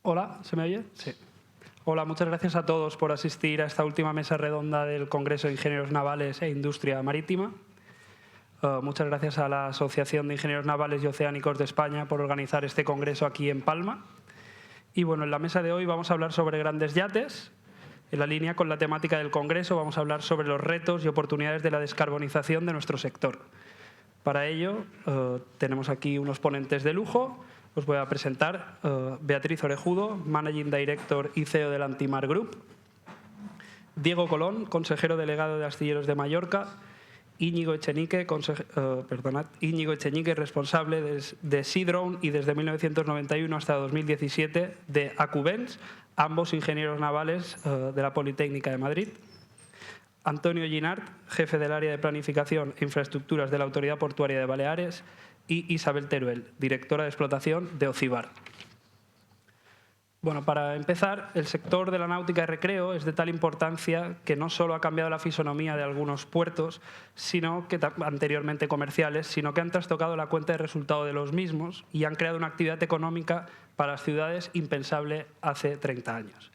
Hola, ¿se me oye? Sí. Hola, muchas gracias a todos por asistir a esta última mesa redonda del Congreso de Ingenieros Navales e Industria Marítima. Muchas gracias a la Asociación de Ingenieros Navales y Oceánicos de España por organizar este congreso aquí en Palma. Y bueno, en la mesa de hoy vamos a hablar sobre grandes yates. En la línea con la temática del congreso vamos a hablar sobre los retos y oportunidades de la descarbonización de nuestro sector. Para ello tenemos aquí unos ponentes de lujo. Os voy a presentar Beatriz Orejudo, Managing Director y CEO del Antimar Group, Diego Colón, consejero delegado de Astilleros de Mallorca, Íñigo Echenique, responsable de Seadrone y desde 1991 hasta 2017 de Acubens, ambos ingenieros navales de la Politécnica de Madrid, Antonio Ginart, jefe del área de Planificación e Infraestructuras de la Autoridad Portuaria de Baleares, y Isabel Teruel, directora de explotación de Ocibar. Bueno, para empezar, el sector de la náutica de recreo es de tal importancia que no solo ha cambiado la fisonomía de algunos puertos, anteriormente comerciales, sino que han trastocado la cuenta de resultado de los mismos y han creado una actividad económica para las ciudades impensable hace 30 años.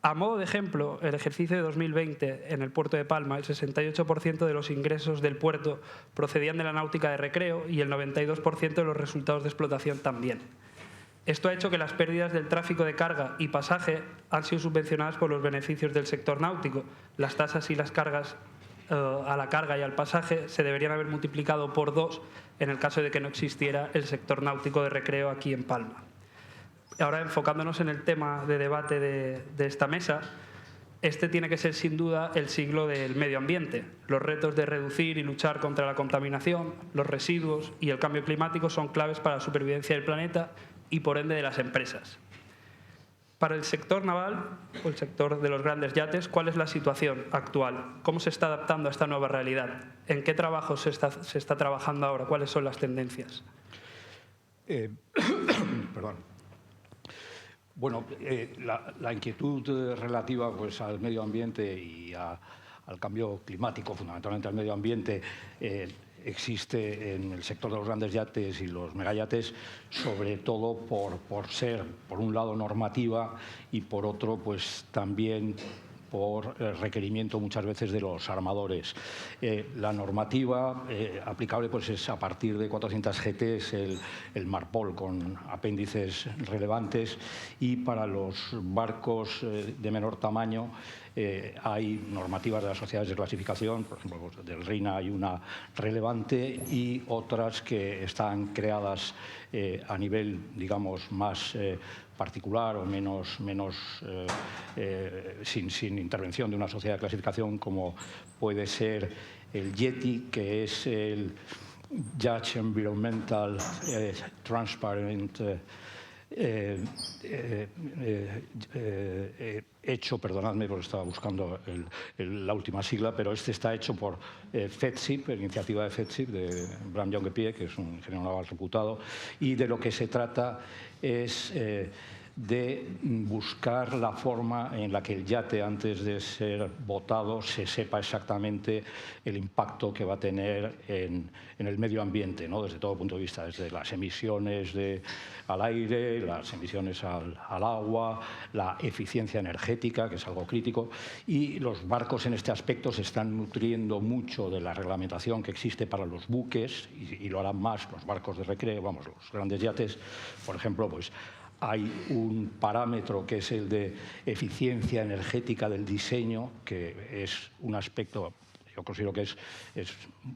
A modo de ejemplo, el ejercicio de 2020 en el puerto de Palma, el 68% de los ingresos del puerto procedían de la náutica de recreo y el 92% de los resultados de explotación también. Esto ha hecho que las pérdidas del tráfico de carga y pasaje han sido subvencionadas por los beneficios del sector náutico. Las tasas y las cargas a la carga y al pasaje se deberían haber multiplicado por 2 en el caso de que no existiera el sector náutico de recreo aquí en Palma. Ahora, enfocándonos en el tema de debate de esta mesa, este tiene que ser sin duda el siglo del medio ambiente. Los retos de reducir y luchar contra la contaminación, los residuos y el cambio climático son claves para la supervivencia del planeta y por ende de las empresas. Para el sector naval o el sector de los grandes yates, ¿cuál es la situación actual? ¿Cómo se está adaptando a esta nueva realidad? ¿En qué trabajos se está trabajando ahora? ¿Cuáles son las tendencias? Perdón. Bueno, la inquietud relativa pues, al medio ambiente y al cambio climático, fundamentalmente al medio ambiente, existe en el sector de los grandes yates y los megayates, sobre todo por ser, por un lado, normativa y por otro, pues también por requerimiento muchas veces de los armadores. La normativa aplicable pues, es a partir de 400 GTs el MARPOL con apéndices relevantes, y para los barcos de menor tamaño hay normativas de las sociedades de clasificación, por ejemplo pues, del RINA hay una relevante y otras que están creadas a nivel, digamos, más particular o sin intervención de una sociedad de clasificación, como puede ser el YETI, que es el Yacht Environmental Transparent hecho, perdonadme porque estaba buscando la última sigla, pero este está hecho por FEDSIP, la iniciativa de FEDSIP, de Bram Jongepier, que es un ingeniero naval reputado, y de lo que se trata es de buscar la forma en la que el yate, antes de ser botado, se sepa exactamente el impacto que va a tener en el medio ambiente, ¿no? Desde todo punto de vista, desde las emisiones al aire, las emisiones al agua, la eficiencia energética, que es algo crítico, y los barcos en este aspecto se están nutriendo mucho de la reglamentación que existe para los buques, y lo harán más los barcos de recreo, vamos, los grandes yates, por ejemplo, pues hay un parámetro que es el de eficiencia energética del diseño, que es un aspecto, yo considero que es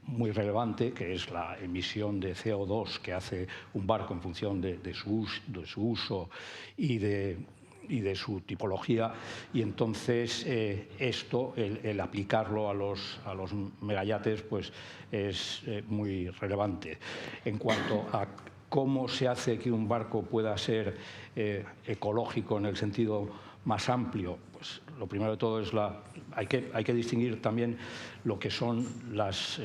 muy relevante, que es la emisión de CO2 que hace un barco en función de su uso y de su tipología, y entonces esto, el aplicarlo a los megayates, pues es muy relevante. En cuanto a cómo se hace que un barco pueda ser ecológico en el sentido más amplio, pues lo primero de todo es hay que distinguir también lo que son las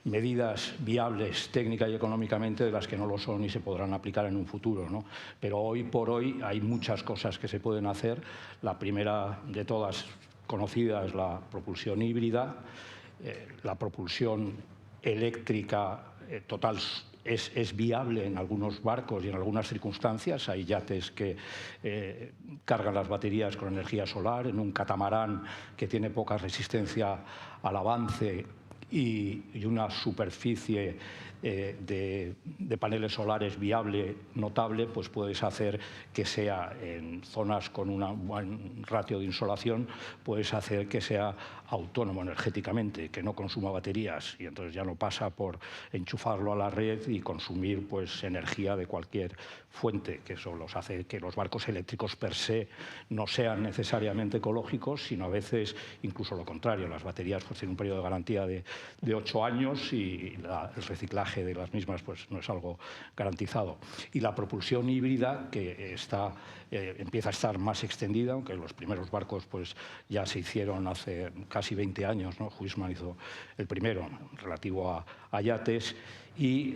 medidas viables técnica y económicamente de las que no lo son y se podrán aplicar en un futuro, ¿no? Pero hoy por hoy hay muchas cosas que se pueden hacer. La primera de todas conocida es la propulsión híbrida, la propulsión eléctrica es viable en algunos barcos y en algunas circunstancias. Hay yates que cargan las baterías con energía solar. En un catamarán que tiene poca resistencia al avance y una superficie de paneles solares viable, notable, pues puedes hacer que sea en zonas con un buen ratio de insolación, puedes hacer que sea autónomo energéticamente, que no consuma baterías, y entonces ya no pasa por enchufarlo a la red y consumir pues energía de cualquier fuente, que eso los hace que los barcos eléctricos per se no sean necesariamente ecológicos, sino a veces incluso lo contrario. Las baterías pues tienen un periodo de garantía de 8 años y el reciclaje de las mismas pues no es algo garantizado. Y la propulsión híbrida, que empieza a estar más extendida, aunque los primeros barcos pues ya se hicieron hace casi 20 años, ¿no? Huisman hizo el primero relativo a yates, y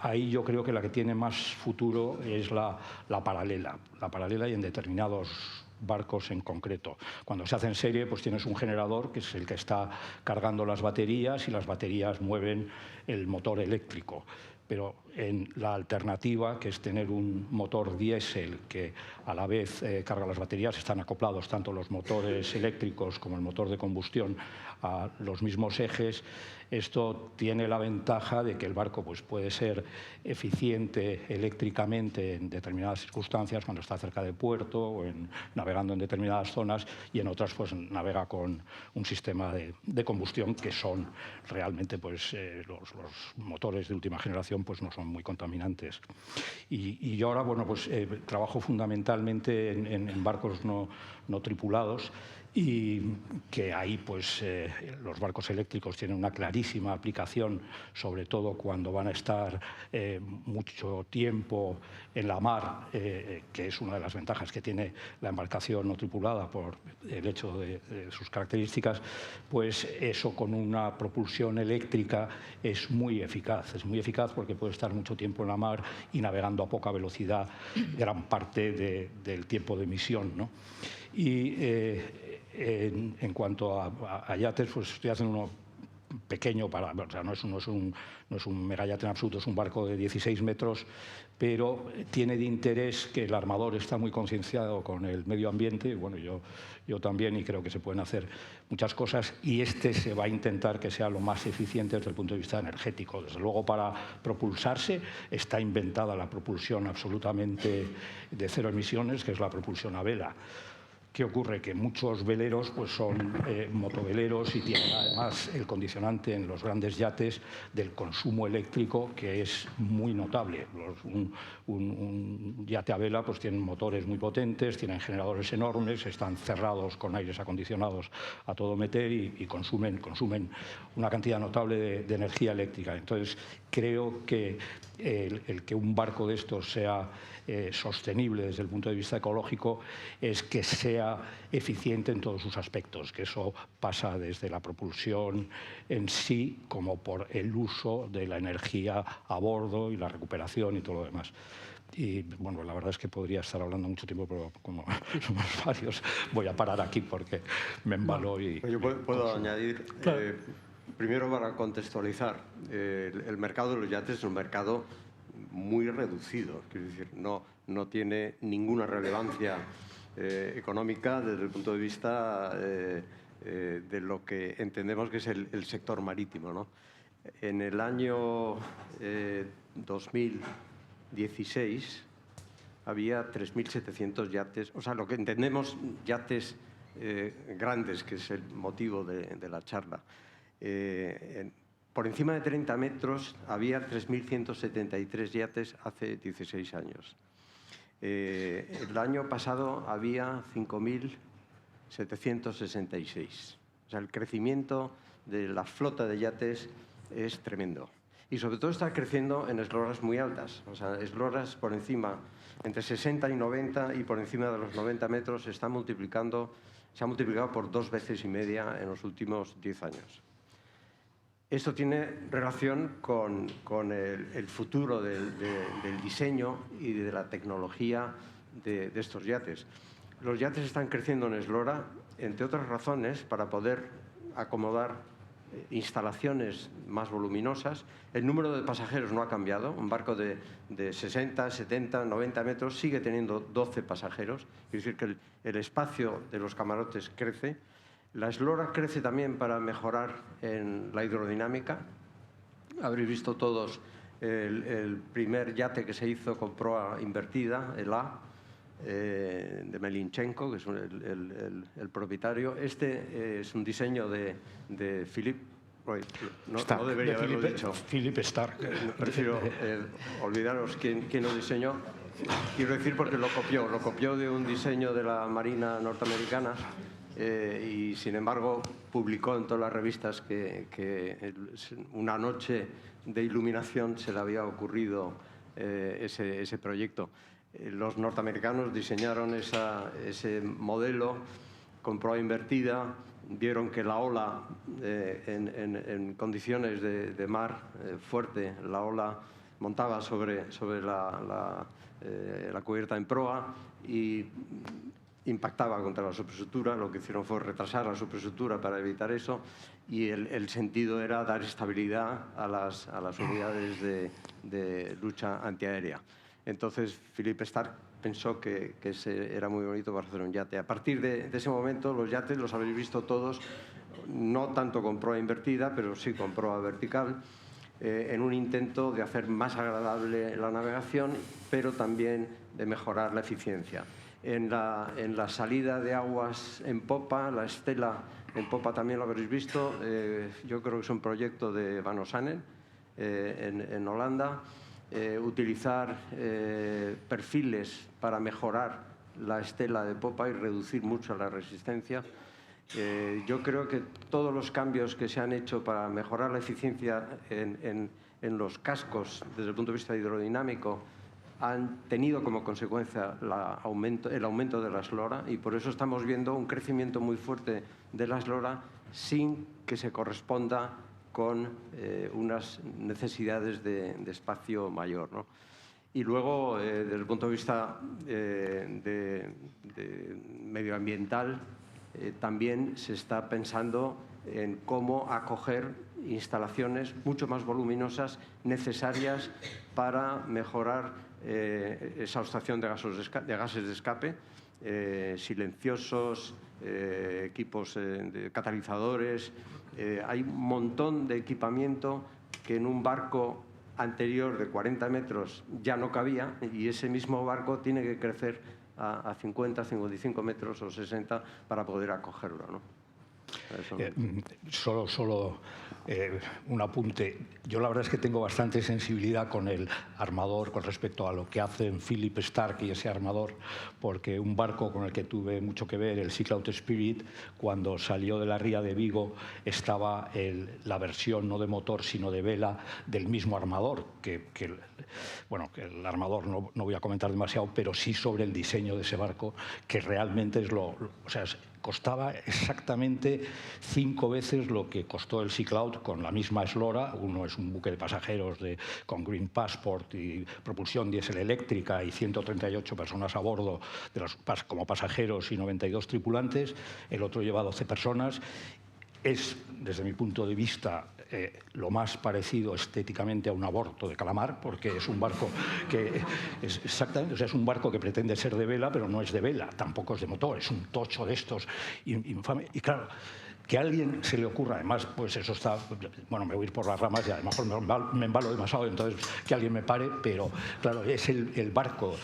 ahí yo creo que la que tiene más futuro es la paralela y en determinados barcos en concreto. Cuando se hace en serie, pues tienes un generador que es el que está cargando las baterías y las baterías mueven el motor eléctrico. Pero en la alternativa, que es tener un motor diésel que a la vez carga las baterías, están acoplados tanto los motores eléctricos como el motor de combustión a los mismos ejes. Esto tiene la ventaja de que el barco pues, puede ser eficiente eléctricamente en determinadas circunstancias, cuando está cerca de puerto o navegando en determinadas zonas, y en otras pues, navega con un sistema de combustión que son realmente pues, los motores de última generación pues, no son muy contaminantes. Y yo ahora bueno, pues, trabajo fundamentalmente en barcos no tripulados, y que ahí pues, los barcos eléctricos tienen una clarísima aplicación, sobre todo cuando van a estar mucho tiempo en la mar, que es una de las ventajas que tiene la embarcación no tripulada por el hecho de sus características. Pues eso con una propulsión eléctrica es muy eficaz porque puede estar mucho tiempo en la mar y navegando a poca velocidad gran parte del tiempo de misión, ¿no? Y en cuanto a yates, pues estoy haciendo uno pequeño, o sea, no es un megayate en absoluto, es un barco de 16 metros, pero tiene de interés que el armador está muy concienciado con el medio ambiente. Bueno, yo también, y creo que se pueden hacer muchas cosas, y este se va a intentar que sea lo más eficiente desde el punto de vista energético. Desde luego, para propulsarse está inventada la propulsión absolutamente de cero emisiones, que es la propulsión a vela. ¿Qué ocurre? Que muchos veleros pues son motoveleros y tienen además el condicionante en los grandes yates del consumo eléctrico, que es muy notable. Un yate a vela pues tienen motores muy potentes, tienen generadores enormes, están cerrados con aires acondicionados a todo meter y consumen una cantidad notable de energía eléctrica. Entonces, creo que el que un barco de estos sea sostenible desde el punto de vista ecológico es que sea eficiente en todos sus aspectos, que eso pasa desde la propulsión en sí como por el uso de la energía a bordo y la recuperación y todo lo demás. Y bueno, la verdad es que podría estar hablando mucho tiempo, pero como somos varios, voy a parar aquí porque me embalo. Yo puedo añadir, claro. Primero, para contextualizar, el mercado de los yates es un mercado muy reducido, quiero decir, no tiene ninguna relevancia económica desde el punto de vista de lo que entendemos que es el sector marítimo, ¿no? En el año 2016 había 3.700 yates, o sea, lo que entendemos yates grandes, que es el motivo de la charla. Por encima de 30 metros había 3.173 yates hace 16 años. El año pasado había 5.766. O sea, el crecimiento de la flota de yates es tremendo. Y sobre todo está creciendo en esloras muy altas. O sea, esloras por encima, entre 60 y 90, y por encima de los 90 metros se ha multiplicado por 2,5 veces en los últimos 10 años. Esto tiene relación con el futuro del diseño y de la tecnología de estos yates. Los yates están creciendo en eslora, entre otras razones, para poder acomodar instalaciones más voluminosas. El número de pasajeros no ha cambiado. Un barco de 60, 70, 90 metros sigue teniendo 12 pasajeros. Es decir, que el espacio de los camarotes crece. La eslora crece también para mejorar en la hidrodinámica. Habréis visto todos el primer yate que se hizo con proa invertida, el A, de Melinchenko, que es el propietario. Este es un diseño de Philip. No debería haberlo dicho. Philip Stark. Prefiero olvidaros quién lo diseñó. Quiero decir porque lo copió de un diseño de la Marina norteamericana y, sin embargo, publicó en todas las revistas que una noche de iluminación se le había ocurrido ese proyecto. Los norteamericanos diseñaron ese modelo con proa invertida, vieron que la ola, en condiciones de mar fuerte, la ola montaba sobre la cubierta en proa y impactaba contra la superestructura. Lo que hicieron fue retrasar la superestructura para evitar eso, y el sentido era dar estabilidad a las unidades de lucha antiaérea. Entonces, Philip Stark pensó que ese era muy bonito para hacer un yate. A partir de ese momento, los yates los habéis visto todos, no tanto con proa invertida, pero sí con proa vertical, en un intento de hacer más agradable la navegación, pero también de mejorar la eficiencia. En la salida de aguas en popa, la estela en popa también lo habréis visto. Yo creo que es un proyecto de Van Osanen en Holanda. Utilizar perfiles para mejorar la estela de popa y reducir mucho la resistencia. Yo creo que todos los cambios que se han hecho para mejorar la eficiencia en los cascos desde el punto de vista hidrodinámico han tenido como consecuencia el aumento de la eslora, y por eso estamos viendo un crecimiento muy fuerte de la eslora sin que se corresponda con unas necesidades de espacio mayor, ¿no? Y luego, desde el punto de vista de medioambiental, también se está pensando en cómo acoger instalaciones mucho más voluminosas necesarias para mejorar esa extracción de gases de escape, silenciosos, equipos de catalizadores. Hay un montón de equipamiento que en un barco anterior de 40 metros ya no cabía, y ese mismo barco tiene que crecer a 50, 55 metros o 60 para poder acogerlo, ¿no? Solo un apunte. Yo la verdad es que tengo bastante sensibilidad con el armador con respecto a lo que hacen Philip Stark y ese armador, porque un barco con el que tuve mucho que ver, el Sea Cloud Spirit, cuando salió de la ría de Vigo estaba la versión no de motor sino de vela del mismo armador, que el armador no voy a comentar demasiado, pero sí sobre el diseño de ese barco, que realmente es costaba exactamente 5 veces lo que costó el Sea Cloud con la misma eslora. Uno es un buque de pasajeros con Green Passport y propulsión diésel eléctrica y 138 personas a bordo como pasajeros y 92 tripulantes. El otro lleva 12 personas. Es, desde mi punto de vista, lo más parecido estéticamente a un aborto de calamar, porque es un barco que es exactamente, es un barco que pretende ser de vela, pero no es de vela, tampoco es de motor, es un tocho de estos infame. Y claro, que a alguien se le ocurra, además, pues eso está, bueno, me voy a ir por las ramas y a lo mejor me embalo demasiado, entonces que alguien me pare, pero claro, es el barco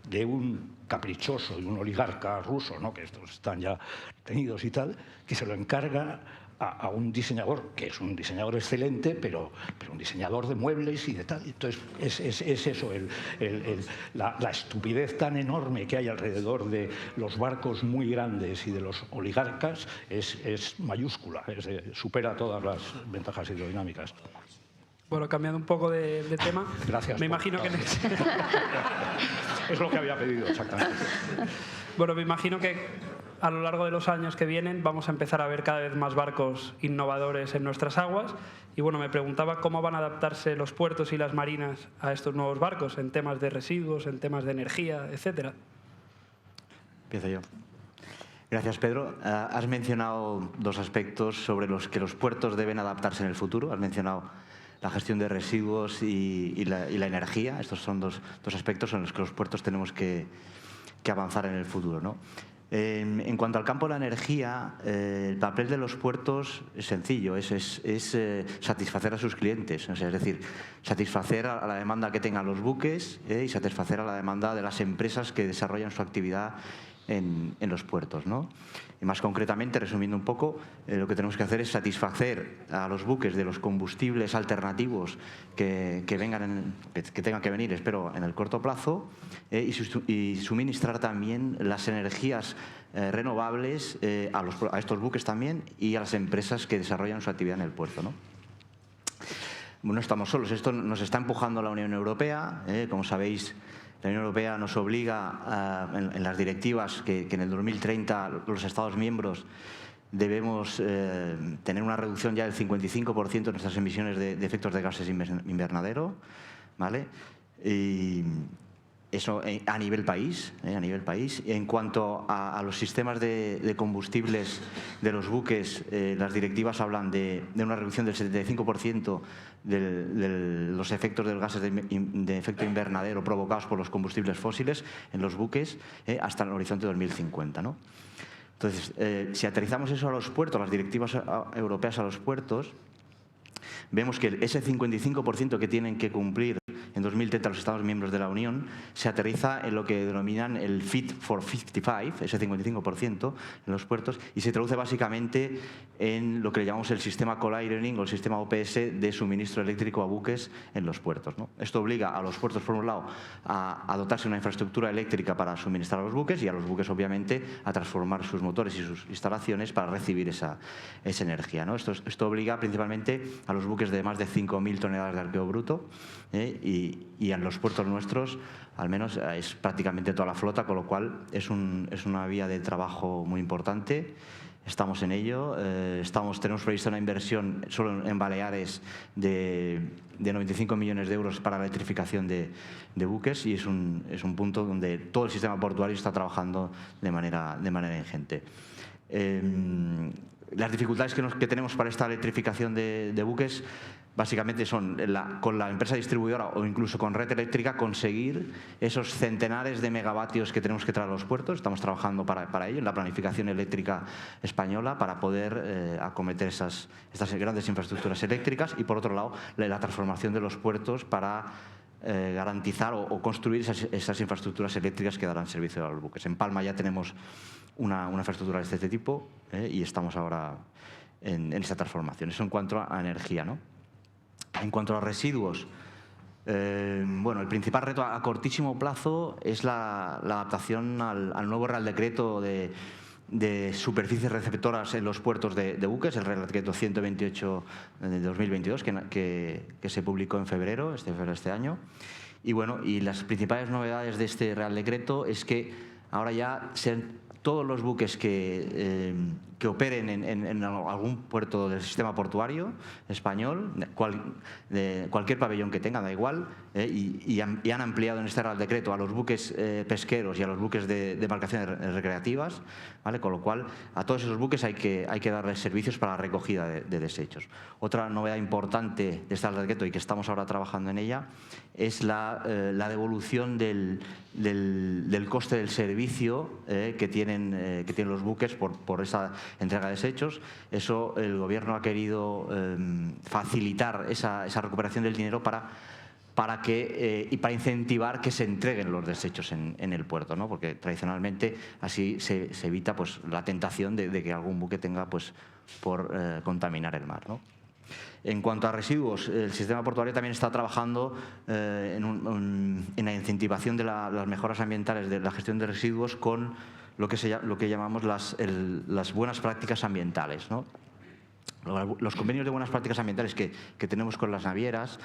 de un caprichoso, de un oligarca ruso, ¿no?, que estos están ya tenidos y tal, que se lo encarga a un diseñador, que es un diseñador excelente, pero un diseñador de muebles y de tal. Entonces, es eso, la estupidez tan enorme que hay alrededor de los barcos muy grandes y de los oligarcas es mayúscula, supera todas las ventajas hidrodinámicas. Bueno, cambiando un poco de tema. Gracias. Me imagino que... Es lo que había pedido, exactamente. Bueno, me imagino que a lo largo de los años que vienen vamos a empezar a ver cada vez más barcos innovadores en nuestras aguas. Y bueno, me preguntaba cómo van a adaptarse los puertos y las marinas a estos nuevos barcos en temas de residuos, en temas de energía, etcétera. Empiezo yo. Gracias, Pedro. Has mencionado dos aspectos sobre los que los puertos deben adaptarse en el futuro. Has mencionado la gestión de residuos y la energía. Estos son dos aspectos en los que los puertos tenemos que avanzar en el futuro, ¿no? En cuanto al campo de la energía, el papel de los puertos es sencillo, es satisfacer a sus clientes, o sea, es decir, satisfacer a la demanda que tengan los buques y satisfacer a la demanda de las empresas que desarrollan su actividad en los puertos, ¿no? Y más concretamente, resumiendo un poco, lo que tenemos que hacer es satisfacer a los buques de los combustibles alternativos que tengan que venir, espero, en el corto plazo, y suministrar también las energías renovables a estos buques también y a las empresas que desarrollan su actividad en el puerto, ¿no? No estamos solos, esto nos está empujando la Unión Europea, como sabéis. La Unión Europea nos obliga en las directivas que en el 2030 los Estados miembros debemos tener una reducción ya del 55% de nuestras emisiones de efectos de gases invernadero, ¿vale? Y eso a nivel país, En cuanto a los sistemas de combustibles de los buques, las directivas hablan de una reducción del 75% de los efectos de los gases de efecto invernadero provocados por los combustibles fósiles en los buques hasta el horizonte 2050, ¿no? Entonces, si aterrizamos eso a los puertos, las directivas europeas a los puertos, vemos que ese 55% que tienen que cumplir en 2030 los Estados miembros de la Unión se aterriza en lo que denominan el Fit for 55, ese 55% en los puertos, y se traduce básicamente en lo que le llamamos el sistema coal-ironing o el sistema OPS de suministro eléctrico a buques en los puertos, ¿no? Esto obliga a los puertos, por un lado, a dotarse de una infraestructura eléctrica para suministrar a los buques y a los buques, obviamente, a transformar sus motores y sus instalaciones para recibir esa energía, ¿no? Esto obliga principalmente a los buques de más de 5.000 toneladas de arqueo bruto y en los puertos nuestros, al menos, es prácticamente toda la flota, con lo cual es una vía de trabajo muy importante. Estamos en ello. Tenemos prevista una inversión solo en Baleares de 95 millones de euros para la electrificación de buques y es un punto donde todo el sistema portuario está trabajando de manera ingente. Las dificultades que tenemos para esta electrificación de buques básicamente son con la empresa distribuidora o incluso con red eléctrica conseguir esos centenares de megavatios que tenemos que traer a los puertos. Estamos trabajando para ello en la planificación eléctrica española para poder acometer estas grandes infraestructuras eléctricas y, por otro lado, la transformación de los puertos para garantizar o construir esas infraestructuras eléctricas que darán servicio a los buques. En Palma ya tenemos una infraestructura de este tipo y estamos ahora en esa transformación. Eso en cuanto a energía, ¿no? En cuanto a los residuos, bueno, el principal reto a cortísimo plazo es la adaptación al nuevo Real Decreto de superficies receptoras en los puertos de buques, el Real Decreto 128 de 2022, que se publicó en febrero de este año. Y bueno, y las principales novedades de este Real Decreto es que ahora ya todos los buques que operen en algún puerto del sistema portuario español, cualquier pabellón que tenga, da igual, y han ampliado en este Real Decreto a los buques pesqueros y a los buques de embarcaciones recreativas, ¿vale? Con lo cual a todos esos buques hay que darles servicios para la recogida de desechos. Otra novedad importante de este Real Decreto y que estamos ahora trabajando en ella es la devolución del coste del servicio que tienen los buques por esa entrega de desechos. Eso el Gobierno ha querido facilitar esa recuperación del dinero para incentivar que se entreguen los desechos en el puerto, ¿no? Porque tradicionalmente así se evita pues la tentación de que algún buque tenga pues por contaminar el mar, ¿no? En cuanto a residuos, el sistema portuario también está trabajando en la incentivación de las mejoras ambientales de la gestión de residuos con lo que llamamos las buenas prácticas ambientales, ¿no? Los convenios de buenas prácticas ambientales que tenemos con las navieras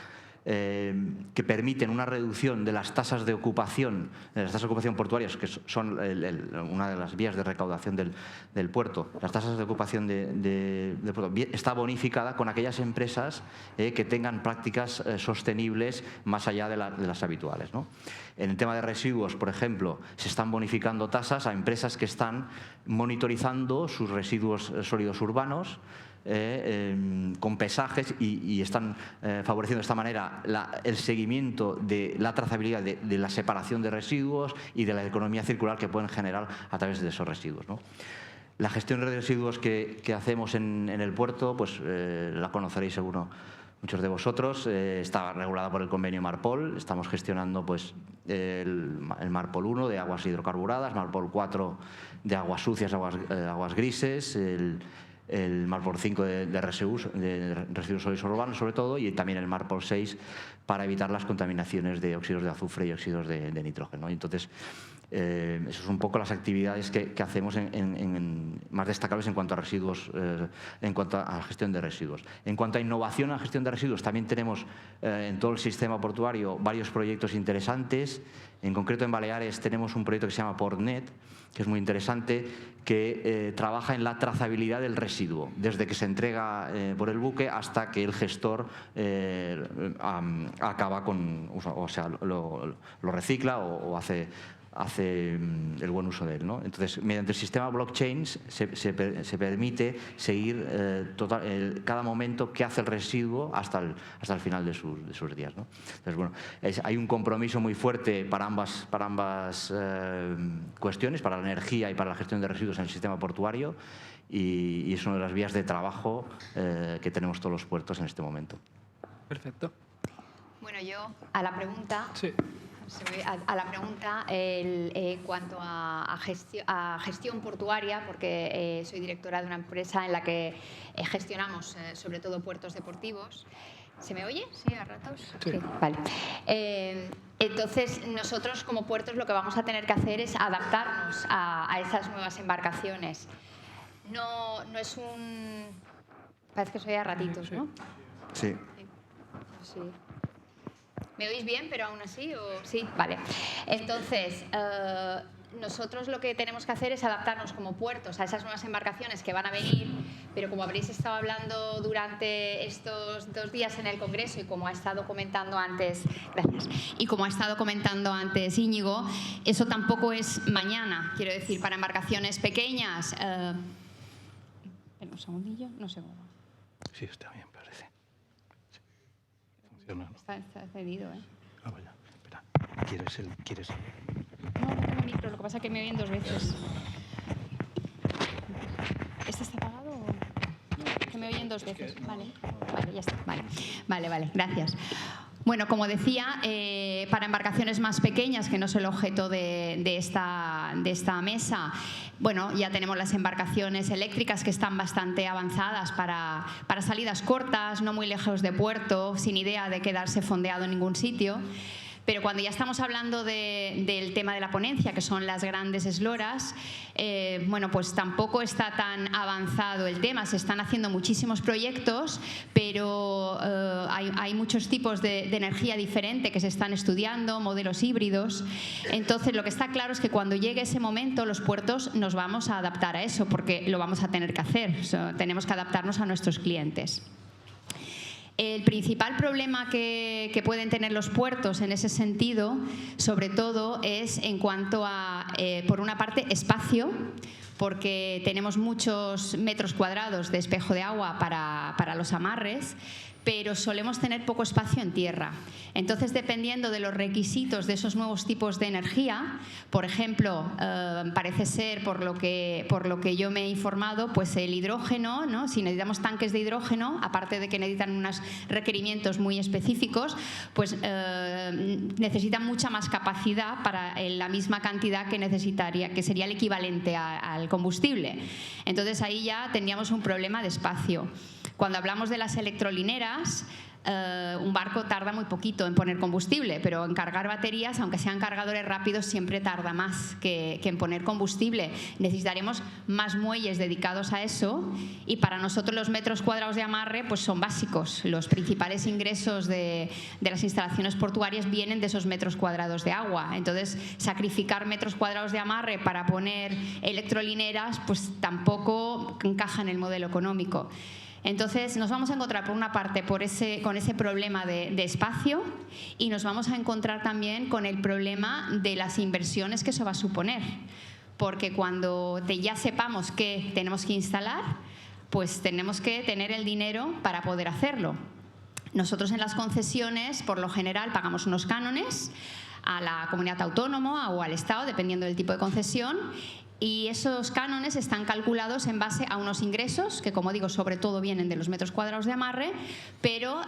que permiten una reducción de las tasas de ocupación portuarias, que son una de las vías de recaudación del puerto. Las tasas de ocupación del puerto está bonificada con aquellas empresas que tengan prácticas sostenibles más allá de las habituales, ¿no? En el tema de residuos, por ejemplo, se están bonificando tasas a empresas que están monitorizando sus residuos sólidos urbanos, con pesajes y están favoreciendo de esta manera el seguimiento de la trazabilidad de la separación de residuos y de la economía circular que pueden generar a través de esos residuos, ¿no? La gestión de residuos que hacemos en el puerto, pues la conoceréis seguro muchos de vosotros, está regulada por el convenio Marpol. Estamos gestionando pues, el Marpol 1 de aguas hidrocarburadas, Marpol 4 de aguas sucias, aguas grises, el Marpol 5 de residuos sólidos urbanos sobre todo, y también el Marpol 6 para evitar las contaminaciones de óxidos de azufre y óxidos de nitrógeno. Entonces, esas son un poco las actividades que hacemos más destacables en cuanto a residuos, en cuanto a gestión de residuos. En cuanto a innovación en la gestión de residuos, también tenemos en todo el sistema portuario varios proyectos interesantes. En concreto, en Baleares tenemos un proyecto que se llama Portnet, que es muy interesante, que trabaja en la trazabilidad del residuo, desde que se entrega por el buque hasta que el gestor acaba con, o sea, lo recicla o hace el buen uso de él, ¿no? Entonces, mediante el sistema blockchain se permite seguir cada momento que hace el residuo hasta el final de sus días, ¿no? Entonces, bueno, hay un compromiso muy fuerte para ambas cuestiones, para la energía y para la gestión de residuos en el sistema portuario, y es una de las vías de trabajo que tenemos todos los puertos en este momento. Perfecto. Bueno, yo a la pregunta... Sí. A la pregunta, en cuanto a gestión portuaria, porque soy directora de una empresa en la que gestionamos sobre todo puertos deportivos. ¿Se me oye? ¿Sí, a ratos? Sí. Sí, vale. Entonces, nosotros como puertos lo que vamos a tener que hacer es adaptarnos a esas nuevas embarcaciones. No es un... Parece que soy a ratitos, ¿no? Sí. Sí. ¿Me oís bien, pero aún así? Sí, vale. Entonces, nosotros lo que tenemos que hacer es adaptarnos como puertos a esas nuevas embarcaciones que van a venir, pero como habréis estado hablando durante estos 2 días en el Congreso y como ha estado comentando antes, gracias, y como ha estado comentando antes Íñigo, eso tampoco es mañana. Quiero decir, para embarcaciones pequeñas... un segundillo, no sé cómo. Sí, está bien, parece. Sí. Funciona, ¿no? Está cedido, ¿eh? Ah, vaya. Espera. ¿Quieres? No tengo micro, lo que pasa es que me oyen 2 veces. ¿Este está apagado o...? No, que me oyen 2 veces. Vale, ya está. Vale, gracias. Bueno, como decía, para embarcaciones más pequeñas, que no es el objeto de esta mesa, bueno, ya tenemos las embarcaciones eléctricas que están bastante avanzadas para salidas cortas, no muy lejos de puerto, sin idea de quedarse fondeado en ningún sitio. Pero cuando ya estamos hablando del tema de la ponencia, que son las grandes esloras, bueno, pues tampoco está tan avanzado el tema. Se están haciendo muchísimos proyectos, pero hay muchos tipos de energía diferente que se están estudiando, modelos híbridos. Entonces, lo que está claro es que cuando llegue ese momento, los puertos nos vamos a adaptar a eso, porque lo vamos a tener que hacer. Tenemos que adaptarnos a nuestros clientes. El principal problema que pueden tener los puertos en ese sentido, sobre todo, es en cuanto a, por una parte, espacio, porque tenemos muchos metros cuadrados de espejo de agua para los amarres, pero solemos tener poco espacio en tierra. Entonces, dependiendo de los requisitos de esos nuevos tipos de energía, por ejemplo, parece ser, por lo que yo me he informado, pues el hidrógeno, ¿no? Si necesitamos tanques de hidrógeno, aparte de que necesitan unos requerimientos muy específicos, pues necesitan mucha más capacidad para la misma cantidad que necesitaría, que sería el equivalente al combustible. Entonces, ahí ya tendríamos un problema de espacio. Cuando hablamos de las electrolineras, un barco tarda muy poquito en poner combustible, pero en cargar baterías, aunque sean cargadores rápidos, siempre tarda más que en poner combustible. Necesitaremos más muelles dedicados a eso, y para nosotros los metros cuadrados de amarre pues son básicos. Los principales ingresos de las instalaciones portuarias vienen de esos metros cuadrados de agua. Entonces, sacrificar metros cuadrados de amarre para poner electrolineras pues tampoco encaja en el modelo económico. Entonces nos vamos a encontrar por una parte con ese problema de espacio, y nos vamos a encontrar también con el problema de las inversiones que eso va a suponer, porque cuando ya sepamos qué tenemos que instalar, pues tenemos que tener el dinero para poder hacerlo. Nosotros en las concesiones por lo general pagamos unos cánones a la comunidad autónoma o al Estado, dependiendo del tipo de concesión, y esos cánones están calculados en base a unos ingresos que, como digo, sobre todo vienen de los metros cuadrados de amarre, pero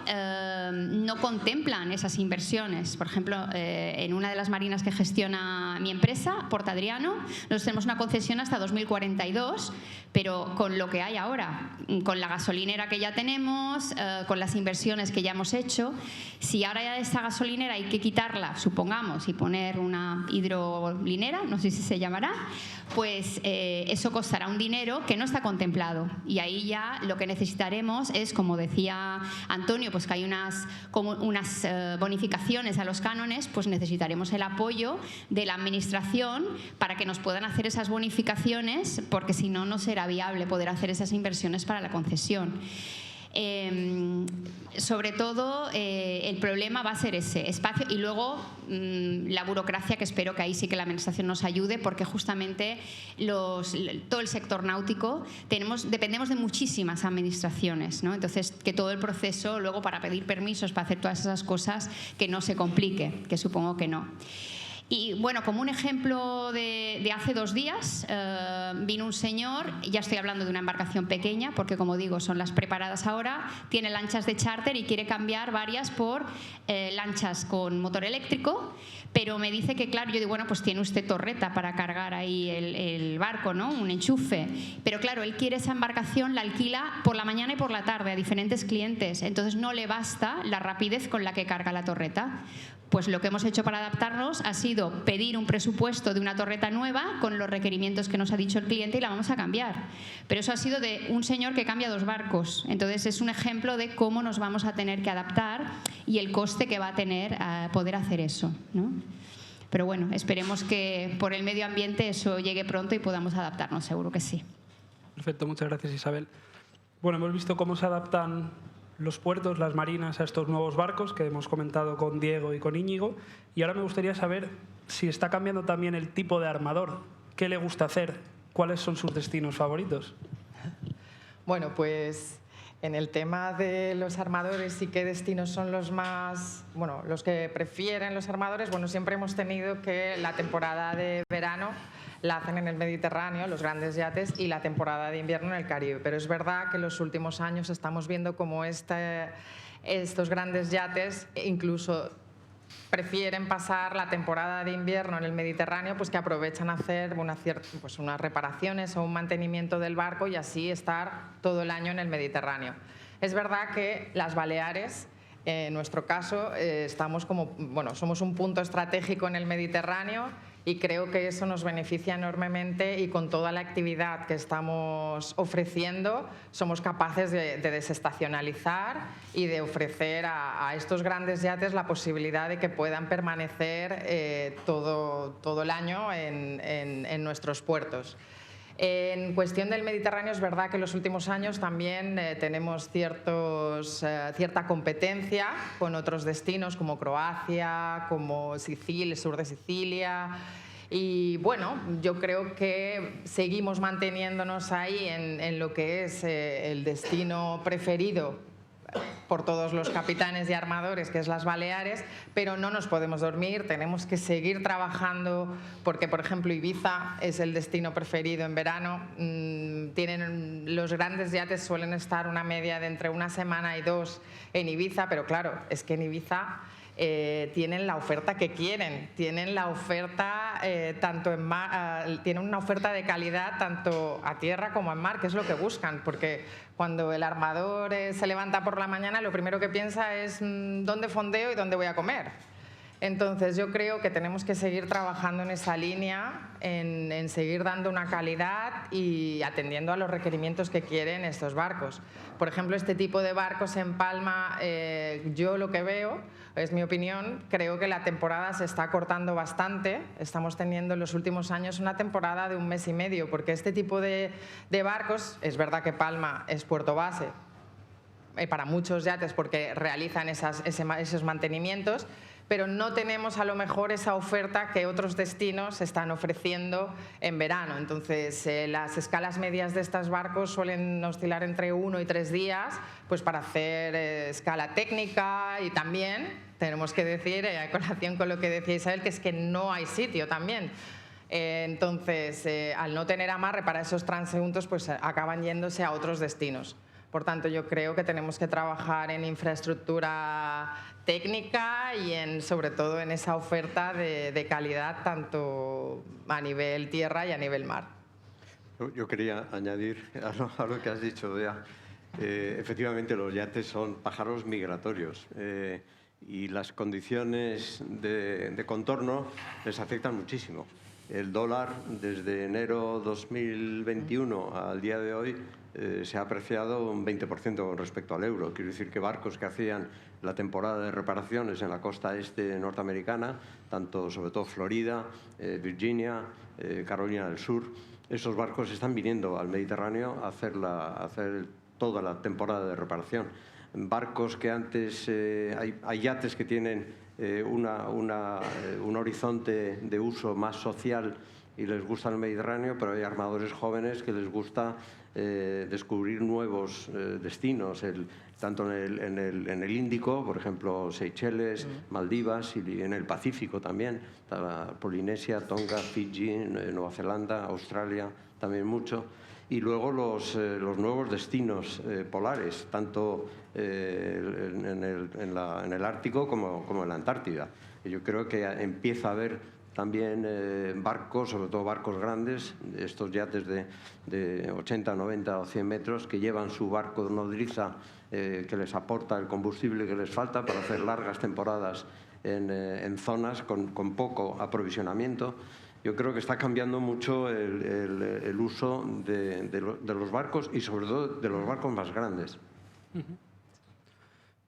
no contemplan esas inversiones. Por ejemplo, en una de las marinas que gestiona mi empresa, Port Adriano, nosotros tenemos una concesión hasta 2042, pero con lo que hay ahora, con la gasolinera que ya tenemos, con las inversiones que ya hemos hecho, si ahora ya esa gasolinera hay que quitarla, supongamos, y poner una hidrolinera, no sé si se llamará, pues eso costará un dinero que no está contemplado, y ahí ya lo que necesitaremos es, como decía Antonio, pues que hay unas bonificaciones a los cánones, pues necesitaremos el apoyo de la administración para que nos puedan hacer esas bonificaciones, porque si no, no será viable poder hacer esas inversiones para la concesión. Sobre todo el problema va a ser ese espacio, y luego la burocracia, que espero que ahí sí que la administración nos ayude, porque justamente todo el sector náutico dependemos de muchísimas administraciones, ¿no? Entonces, que todo el proceso luego para pedir permisos, para hacer todas esas cosas, que no se complique, que supongo que no. Y bueno, como un ejemplo de hace 2 días, vino un señor, ya estoy hablando de una embarcación pequeña, porque como digo, son las preparadas ahora, tiene lanchas de charter y quiere cambiar varias por lanchas con motor eléctrico, pero me dice que, claro, yo digo, bueno, pues tiene usted torreta para cargar ahí el barco, ¿no? Un enchufe. Pero claro, él quiere esa embarcación, la alquila por la mañana y por la tarde a diferentes clientes, entonces no le basta la rapidez con la que carga la torreta. Pues lo que hemos hecho para adaptarnos ha sido pedir un presupuesto de una torreta nueva con los requerimientos que nos ha dicho el cliente, y la vamos a cambiar. Pero eso ha sido de un señor que cambia 2 barcos. Entonces es un ejemplo de cómo nos vamos a tener que adaptar y el coste que va a tener a poder hacer eso, ¿no? Pero bueno, esperemos que por el medio ambiente eso llegue pronto y podamos adaptarnos, seguro que sí. Perfecto, muchas gracias, Isabel. Bueno, hemos visto cómo se adaptan los puertos, las marinas, a estos nuevos barcos que hemos comentado con Diego y con Íñigo, y ahora me gustaría saber si está cambiando también el tipo de armador. ¿Qué le gusta hacer? ¿Cuáles son sus destinos favoritos? Bueno, pues en el tema de los armadores y qué destinos son los que prefieren los armadores, bueno, siempre hemos tenido que la temporada de verano la hacen en el Mediterráneo, los grandes yates, y la temporada de invierno en el Caribe. Pero es verdad que en los últimos años estamos viendo cómo estos grandes yates incluso prefieren pasar la temporada de invierno en el Mediterráneo, pues que aprovechan a hacer unas reparaciones o un mantenimiento del barco y así estar todo el año en el Mediterráneo. Es verdad que las Baleares, en nuestro caso, somos un punto estratégico en el Mediterráneo, y creo que eso nos beneficia enormemente, y con toda la actividad que estamos ofreciendo somos capaces de desestacionalizar y de ofrecer a estos grandes yates la posibilidad de que puedan permanecer todo el año en nuestros puertos. En cuestión del Mediterráneo, es verdad que en los últimos años también tenemos cierta competencia con otros destinos como Croacia, como Sicilia, el sur de Sicilia. Y bueno, yo creo que seguimos manteniéndonos ahí en lo que es el destino preferido por todos los capitanes y armadores, que es las Baleares, pero no nos podemos dormir, tenemos que seguir trabajando, porque por ejemplo Ibiza es el destino preferido en verano. Los grandes yates suelen estar una media de entre 1 semana y 2 en Ibiza, pero claro, es que en Ibiza tienen la oferta que quieren, tienen la oferta tanto en mar, tienen una oferta de calidad tanto a tierra como en mar, que es lo que buscan, porque cuando el armador se levanta por la mañana lo primero que piensa es dónde fondeo y dónde voy a comer. Entonces yo creo que tenemos que seguir trabajando en esa línea, en seguir dando una calidad y atendiendo a los requerimientos que quieren estos barcos. Por ejemplo, este tipo de barcos en Palma, yo lo que veo, es mi opinión, creo que la temporada se está acortando bastante. Estamos teniendo en los últimos años una temporada de 1 mes y medio, porque este tipo de barcos, es verdad que Palma es puerto base para muchos yates porque realizan esos mantenimientos, pero no tenemos a lo mejor esa oferta que otros destinos están ofreciendo en verano. Entonces, las escalas medias de estos barcos suelen oscilar entre 1 y 3 días, pues para hacer escala técnica, y también tenemos que decir, a colación con lo que decía Isabel, que es que no hay sitio también. Entonces, al no tener amarre para esos transeúntes, pues acaban yéndose a otros destinos. Por tanto, yo creo que tenemos que trabajar en infraestructura técnica y sobre todo en esa oferta de calidad tanto a nivel tierra y a nivel mar. Yo quería añadir a lo que has dicho, Bea. Efectivamente, los yates son pájaros migratorios y las condiciones de contorno les afectan muchísimo. El dólar, desde enero 2021 al día de hoy, se ha apreciado un 20% con respecto al euro. Quiero decir que barcos que hacían la temporada de reparaciones en la costa este norteamericana, tanto sobre todo Florida, Virginia, Carolina del Sur, esos barcos están viniendo al Mediterráneo a hacer toda la temporada de reparación. Barcos que antes, hay yates que tienen un horizonte de uso más social y les gusta el Mediterráneo, pero hay armadores jóvenes que les gusta descubrir nuevos destinos, tanto en el Índico, por ejemplo, Seychelles, Maldivas, y en el Pacífico también, Polinesia, Tonga, Fiji, Nueva Zelanda, Australia, también mucho. Y luego los nuevos destinos polares, tanto en el Ártico como en la Antártida. Y yo creo que empieza a haber también barcos, sobre todo barcos grandes, estos yates de 80, 90 o 100 metros, que llevan su barco nodriza que les aporta el combustible que les falta para hacer largas temporadas en zonas con poco aprovisionamiento. Yo creo que está cambiando mucho el uso de los barcos y sobre todo de los barcos más grandes.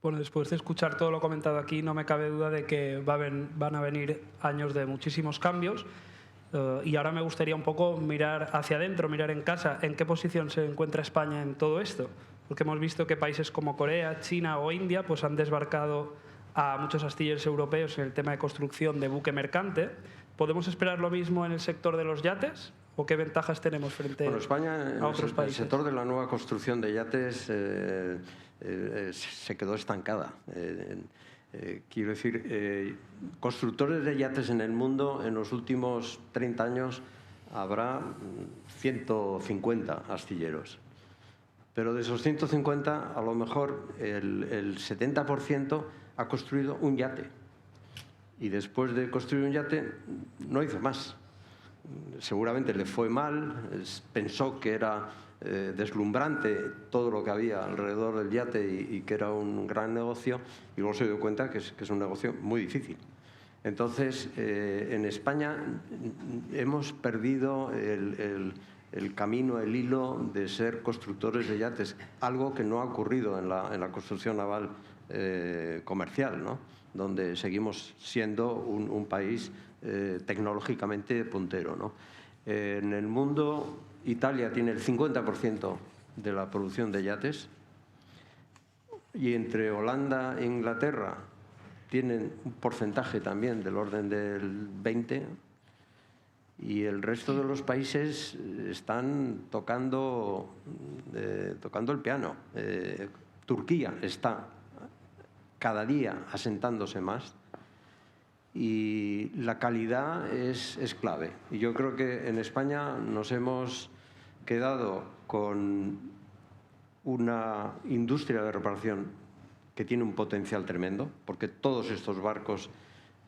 Bueno, después de escuchar todo lo comentado aquí, no me cabe duda de que van a venir años de muchísimos cambios. Y ahora me gustaría un poco mirar hacia adentro, mirar en casa, en qué posición se encuentra España en todo esto. Porque hemos visto que países como Corea, China o India pues han desbarcado a muchos astilleros europeos en el tema de construcción de buque mercante. ¿Podemos esperar lo mismo en el sector de los yates? ¿O qué ventajas tenemos frente a otros países? El sector de la nueva construcción de yates se quedó estancada. Quiero decir, constructores de yates en el mundo, en los últimos 30 años habrá 150 astilleros. Pero de esos 150, a lo mejor el 70% ha construido un yate. Y después de construir un yate, no hizo más. Seguramente le fue mal, pensó que era deslumbrante todo lo que había alrededor del yate y que era un gran negocio, y luego se dio cuenta que es un negocio muy difícil. Entonces, en España hemos perdido el camino, el hilo de ser constructores de yates, algo que no ha ocurrido en la construcción naval comercial, ¿no? Donde seguimos siendo un país tecnológicamente puntero, ¿no? En el mundo, Italia tiene el 50% de la producción de yates, y entre Holanda e Inglaterra tienen un porcentaje también del orden del 20%, y el resto de los países están tocando el piano. Turquía está cada día asentándose más, y la calidad es clave. Y yo creo que en España nos hemos quedado con una industria de reparación que tiene un potencial tremendo, porque todos estos barcos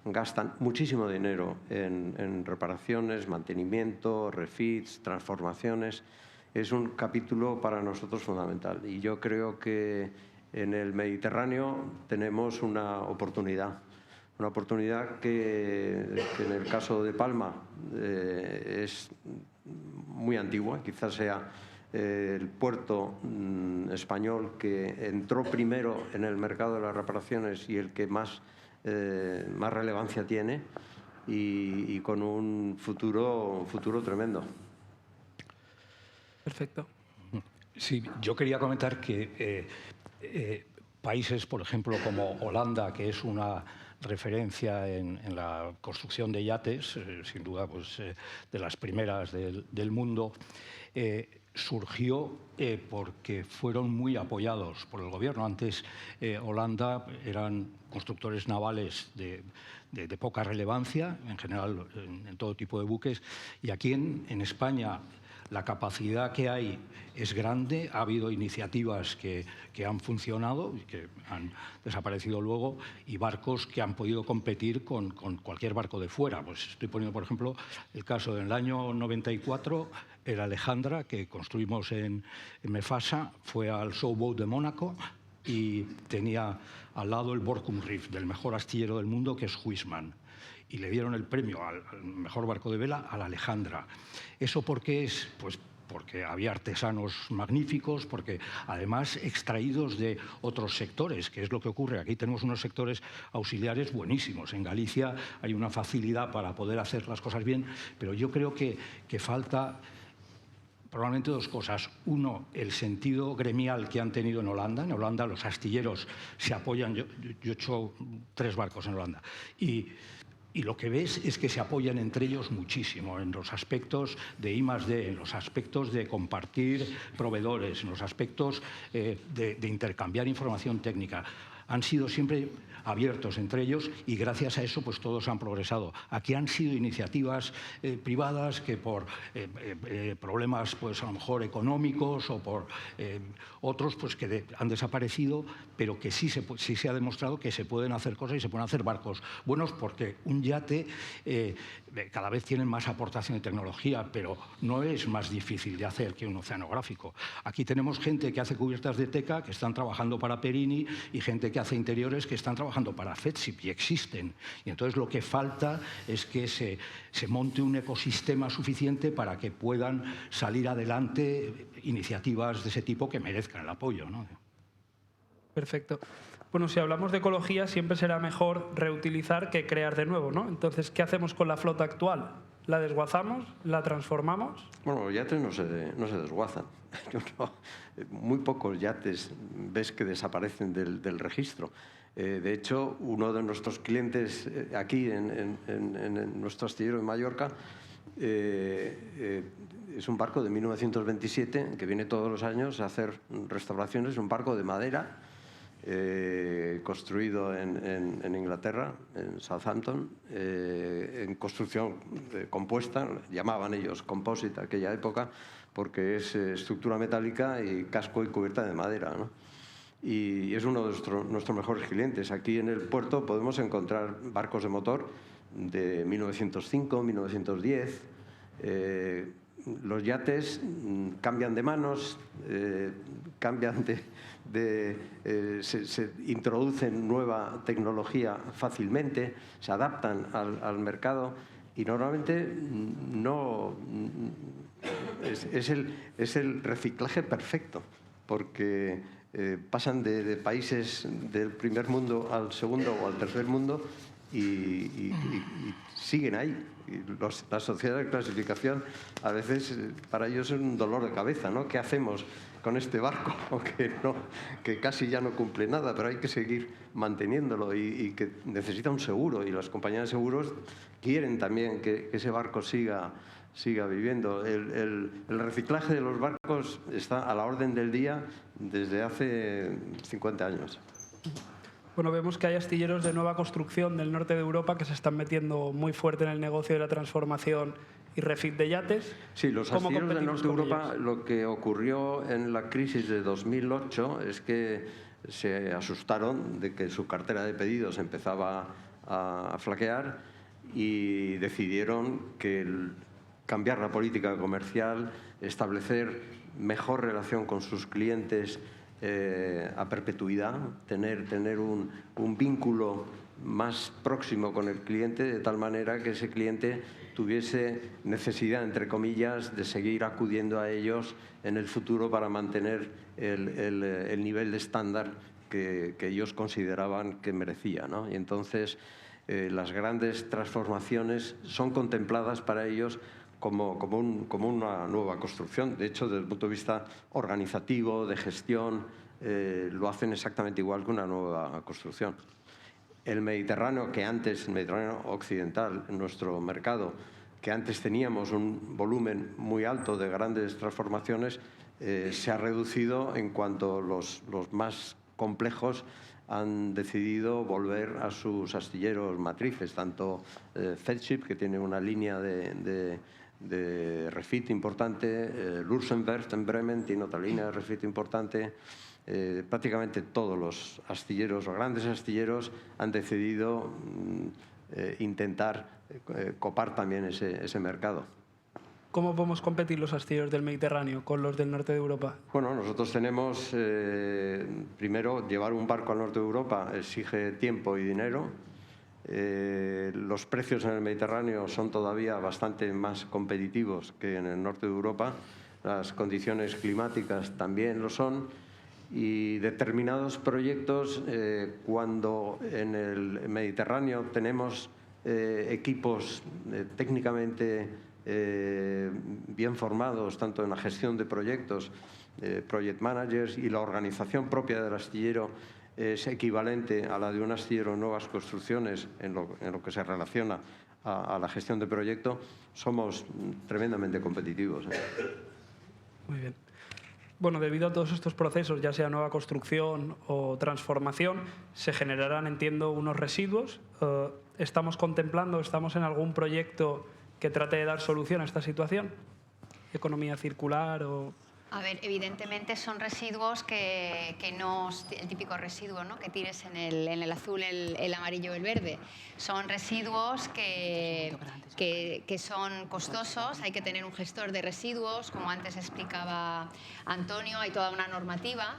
gastan muchísimo dinero en reparaciones, mantenimiento, refits, transformaciones. Es un capítulo para nosotros fundamental. Y yo creo que en el Mediterráneo tenemos una oportunidad que en el caso de Palma es muy antigua, quizás sea el puerto español que entró primero en el mercado de las reparaciones y el que más relevancia tiene y con un futuro tremendo. Perfecto. Sí, yo quería comentar que países, por ejemplo, como Holanda, que es una referencia en la construcción de yates, sin duda pues, de las primeras del mundo, surgió porque fueron muy apoyados por el gobierno. Antes Holanda eran constructores navales de poca relevancia, en general en todo tipo de buques, y aquí en España la capacidad que hay es grande, ha habido iniciativas que han funcionado y que han desaparecido luego, y barcos que han podido competir con cualquier barco de fuera. Pues estoy poniendo, por ejemplo, el caso del año 94, el Alejandra, que construimos en Mefasa, fue al Showboat de Mónaco y tenía al lado el Borkum Riff, del mejor astillero del mundo, que es Huisman. Y le dieron el premio al mejor barco de vela al Alejandra. ¿Eso por qué es? Pues porque había artesanos magníficos, porque además extraídos de otros sectores, que es lo que ocurre. Aquí tenemos unos sectores auxiliares buenísimos. En Galicia hay una facilidad para poder hacer las cosas bien, pero yo creo que falta probablemente dos cosas. Uno, el sentido gremial que han tenido en Holanda. En Holanda los astilleros se apoyan. Yo he hecho 3 barcos en Holanda. Y lo que ves es que se apoyan entre ellos muchísimo en los aspectos de I+D, en los aspectos de compartir proveedores, en los aspectos de intercambiar información técnica. Han sido siempre abiertos entre ellos y gracias a eso pues todos han progresado. Aquí han sido iniciativas privadas que por problemas pues a lo mejor económicos o por otros pues que han desaparecido, pero que sí se ha demostrado que se pueden hacer cosas y se pueden hacer barcos buenos, porque un yate cada vez tiene más aportación de tecnología, pero no es más difícil de hacer que un oceanográfico. Aquí tenemos gente que hace cubiertas de teca que están trabajando para Perini y gente que hace interiores que están trabajando para FEDSIP y existen. Y entonces lo que falta es que se monte un ecosistema suficiente para que puedan salir adelante iniciativas de ese tipo que merezcan el apoyo, ¿no? Perfecto. Bueno, si hablamos de ecología, siempre será mejor reutilizar que crear de nuevo, ¿no? Entonces, ¿qué hacemos con la flota actual? ¿La desguazamos? ¿La transformamos? Bueno, los yates no se desguazan. Muy pocos yates ves que desaparecen del registro. De hecho, uno de nuestros clientes aquí en nuestro astillero en Mallorca es un barco de 1927 que viene todos los años a hacer restauraciones. Un barco de madera construido en Inglaterra, en Southampton, en construcción compuesta, llamaban ellos composite aquella época, porque es estructura metálica y casco y cubierta de madera, ¿no? Y es uno de nuestros mejores clientes. Aquí en el puerto podemos encontrar barcos de motor de 1905, 1910. Los yates cambian de manos, cambian se introducen nueva tecnología fácilmente, se adaptan al mercado y normalmente no es el reciclaje perfecto, porque pasan de países del primer mundo al segundo o al tercer mundo y siguen ahí. Y las sociedades de clasificación a veces para ellos es un dolor de cabeza, ¿no? ¿Qué hacemos con este barco? Que casi ya no cumple nada, pero hay que seguir manteniéndolo y que necesita un seguro, y las compañías de seguros quieren también que ese barco siga viviendo. El reciclaje de los barcos está a la orden del día desde hace 50 años. Bueno, vemos que hay astilleros de nueva construcción del norte de Europa que se están metiendo muy fuerte en el negocio de la transformación y refit de yates. Sí, los astilleros del norte de Europa, lo que ocurrió en la crisis de 2008 es que se asustaron de que su cartera de pedidos empezaba a flaquear y decidieron que cambiar la política comercial, establecer mejor relación con sus clientes a perpetuidad, tener un vínculo más próximo con el cliente, de tal manera que ese cliente tuviese necesidad, entre comillas, de seguir acudiendo a ellos en el futuro para mantener el nivel de estándar que ellos consideraban que merecía, ¿no? Y entonces las grandes transformaciones son contempladas para ellos como una nueva construcción. De hecho, desde el punto de vista organizativo, de gestión, lo hacen exactamente igual que una nueva construcción. El Mediterráneo, el Mediterráneo occidental, en nuestro mercado, que antes teníamos un volumen muy alto de grandes transformaciones, se ha reducido en cuanto los más complejos han decidido volver a sus astilleros matrices, tanto Fedship, que tiene una línea de refit importante, Lursenwerft en Bremen tiene otra línea de refit importante. Prácticamente todos los astilleros, los grandes astilleros, han decidido intentar copar también ese mercado. ¿Cómo podemos competir los astilleros del Mediterráneo con los del norte de Europa? Bueno, nosotros tenemos, primero, llevar un barco al norte de Europa exige tiempo y dinero. Los precios en el Mediterráneo son todavía bastante más competitivos que en el norte de Europa. Las condiciones climáticas también lo son. Y determinados proyectos, cuando en el Mediterráneo tenemos equipos técnicamente bien formados, tanto en la gestión de proyectos, project managers, y la organización propia del astillero es equivalente a la de un astillero en nuevas construcciones en lo que se relaciona a la gestión de proyecto, somos tremendamente competitivos. Muy bien. Bueno, debido a todos estos procesos, ya sea nueva construcción o transformación, se generarán, entiendo, unos residuos. ¿Estamos en algún proyecto que trate de dar solución a esta situación? ¿Economía circular o...? A ver, evidentemente son residuos que no es el típico residuo, ¿no?, que tires en el azul, el amarillo o el verde. Son residuos que son costosos, hay que tener un gestor de residuos, como antes explicaba Antonio, hay toda una normativa.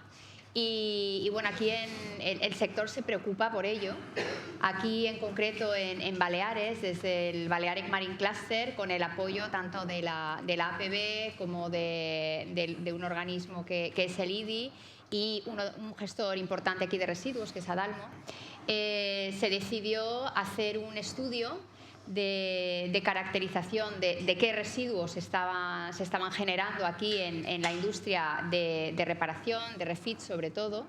Y bueno, aquí el sector se preocupa por ello. Aquí en concreto en Baleares, desde el Balearic Marine Cluster, con el apoyo tanto de la APB como de un organismo que es el IDI y un gestor importante aquí de residuos, que es Adalmo, se decidió hacer un estudio de caracterización de qué residuos se estaban generando aquí en la industria de reparación, de refit sobre todo,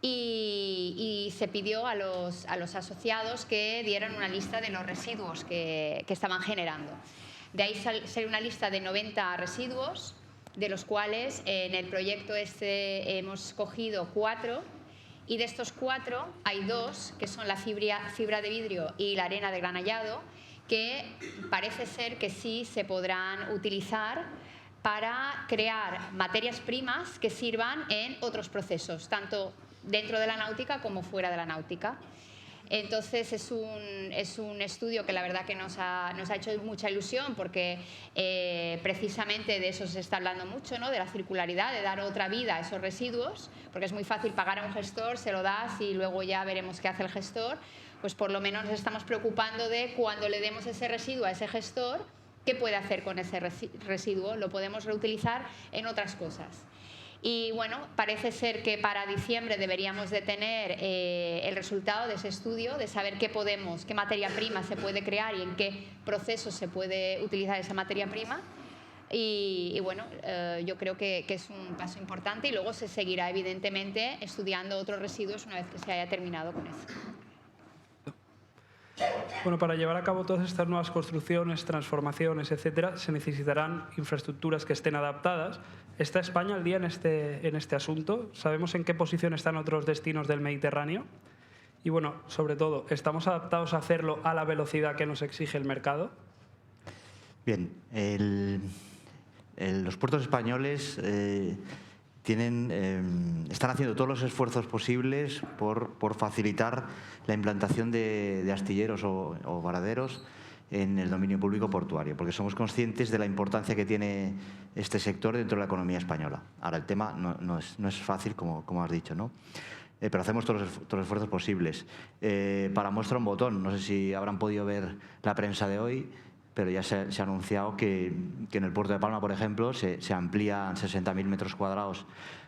y se pidió a los asociados que dieran una lista de los residuos que estaban generando. De ahí salió una lista de 90 residuos, de los cuales en el proyecto hemos cogido 4, y de estos 4 hay 2 que son la fibra de vidrio y la arena de granallado, que parece ser que sí se podrán utilizar para crear materias primas que sirvan en otros procesos, tanto dentro de la náutica como fuera de la náutica. Entonces es un estudio que la verdad que nos ha hecho mucha ilusión, porque precisamente de eso se está hablando mucho, ¿no?, de la circularidad, de dar otra vida a esos residuos, porque es muy fácil pagar a un gestor, se lo das y luego ya veremos qué hace el gestor. Pues por lo menos nos estamos preocupando de cuando le demos ese residuo a ese gestor, ¿qué puede hacer con ese residuo? Lo podemos reutilizar en otras cosas. Y bueno, parece ser que para diciembre deberíamos de tener el resultado de ese estudio, de saber qué materia prima se puede crear y en qué procesos se puede utilizar esa materia prima. Y bueno, yo creo que es un paso importante, y luego se seguirá evidentemente estudiando otros residuos una vez que se haya terminado con eso. Bueno, para llevar a cabo todas estas nuevas construcciones, transformaciones, etcétera, se necesitarán infraestructuras que estén adaptadas. ¿Está España al día en este asunto? ¿Sabemos en qué posición están otros destinos del Mediterráneo? Y bueno, sobre todo, ¿estamos adaptados a hacerlo a la velocidad que nos exige el mercado? Bien, los puertos españoles están haciendo todos los esfuerzos posibles por facilitar la implantación de astilleros o varaderos en el dominio público portuario, porque somos conscientes de la importancia que tiene este sector dentro de la economía española. Ahora, el tema no es fácil, como has dicho, ¿no? Pero hacemos todos los esfuerzos posibles. Para muestra un botón, no sé si habrán podido ver la prensa de hoy, pero ya se ha anunciado que en el puerto de Palma, por ejemplo, se amplía en 60.000 metros cuadrados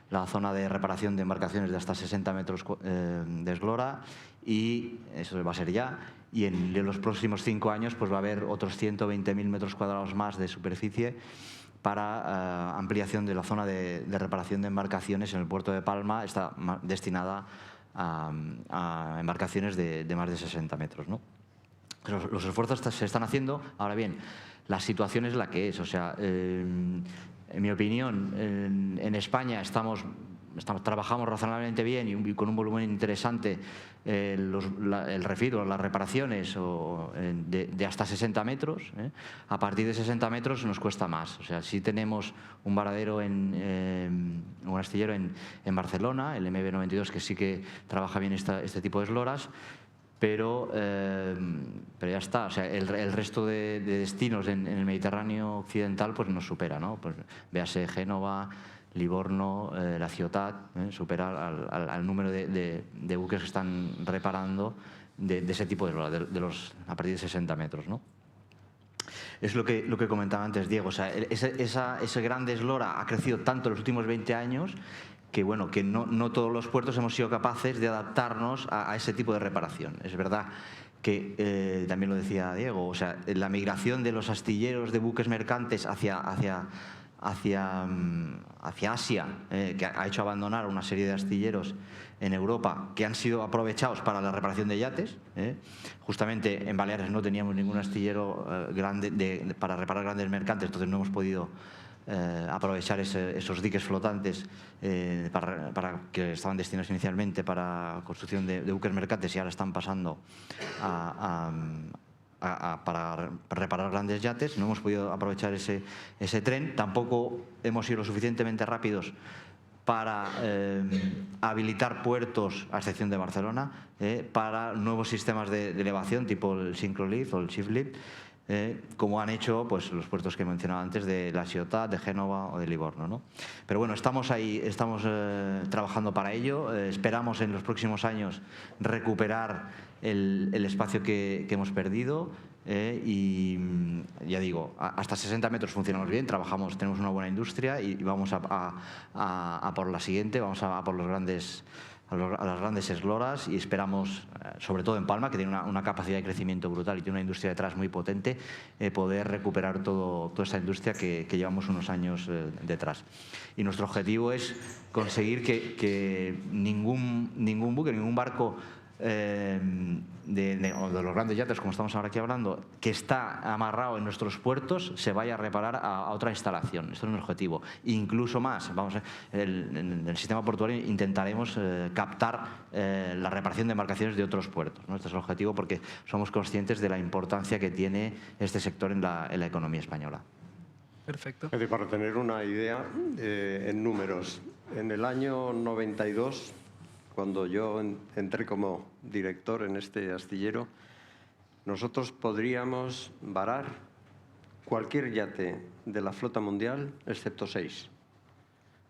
la zona de reparación de embarcaciones de hasta 60 metros de eslora, y eso va a ser ya. Y en los próximos 5 años pues va a haber otros 120.000 metros cuadrados más de superficie para ampliación de la zona de reparación de embarcaciones en el puerto de Palma. Está destinada a embarcaciones de más de 60 metros, ¿no? Los esfuerzos se están haciendo. Ahora bien, la situación es la que es. O sea, en mi opinión, en España trabajamos razonablemente bien y con un volumen interesante el refit o las reparaciones de hasta 60 metros. A partir de 60 metros nos cuesta más. O sea, sí tenemos un varadero, un astillero en Barcelona, el MB92, que sí que trabaja bien este tipo de esloras, pero ya está. O sea, el resto de destinos en el Mediterráneo occidental pues nos supera, ¿no? Pues véase Génova, Livorno, la Ciotat, supera al número de buques que están reparando de ese tipo de a partir de 60 metros, ¿no? Es lo que comentaba antes Diego. O sea, ese gran eslora ha crecido tanto en los últimos 20 años que, bueno, que no todos los puertos hemos sido capaces de adaptarnos a ese tipo de reparación. Es verdad que, también lo decía Diego, o sea, la migración de los astilleros de buques mercantes hacia Asia, que ha hecho abandonar una serie de astilleros en Europa que han sido aprovechados para la reparación de yates. Justamente en Baleares no teníamos ningún astillero grande para reparar grandes mercantes, entonces no hemos podido aprovechar esos diques flotantes para que estaban destinados inicialmente para construcción de buques mercantes, y ahora están pasando para reparar grandes yates. No hemos podido aprovechar ese tren. Tampoco hemos sido lo suficientemente rápidos para habilitar puertos, a excepción de Barcelona, para nuevos sistemas de elevación tipo el Syncrolift o el Shiftlift, como han hecho pues los puertos que he mencionado antes de La Ciotat, de Génova o de Livorno, ¿no? Pero bueno, estamos ahí, estamos trabajando para ello. Esperamos en los próximos años recuperar el espacio que hemos perdido, y ya digo, hasta 60 metros funcionamos bien, tenemos una buena industria y vamos a por la siguiente, vamos a por a las grandes esloras, y esperamos, sobre todo en Palma, que tiene una capacidad de crecimiento brutal y tiene una industria detrás muy potente, poder recuperar toda esta industria que llevamos unos años detrás. Y nuestro objetivo es conseguir que ningún buque, ningún barco de los grandes yates, como estamos ahora aquí hablando, que está amarrado en nuestros puertos, se vaya a reparar a otra instalación. Esto es un objetivo. Incluso más, en el sistema portuario intentaremos captar la reparación de embarcaciones de otros puertos, ¿no? Este es el objetivo, porque somos conscientes de la importancia que tiene este sector en la economía española. Perfecto. Para tener una idea, en números, en el año 92, cuando yo entré como director en este astillero, nosotros podríamos varar cualquier yate de la flota mundial, excepto 6.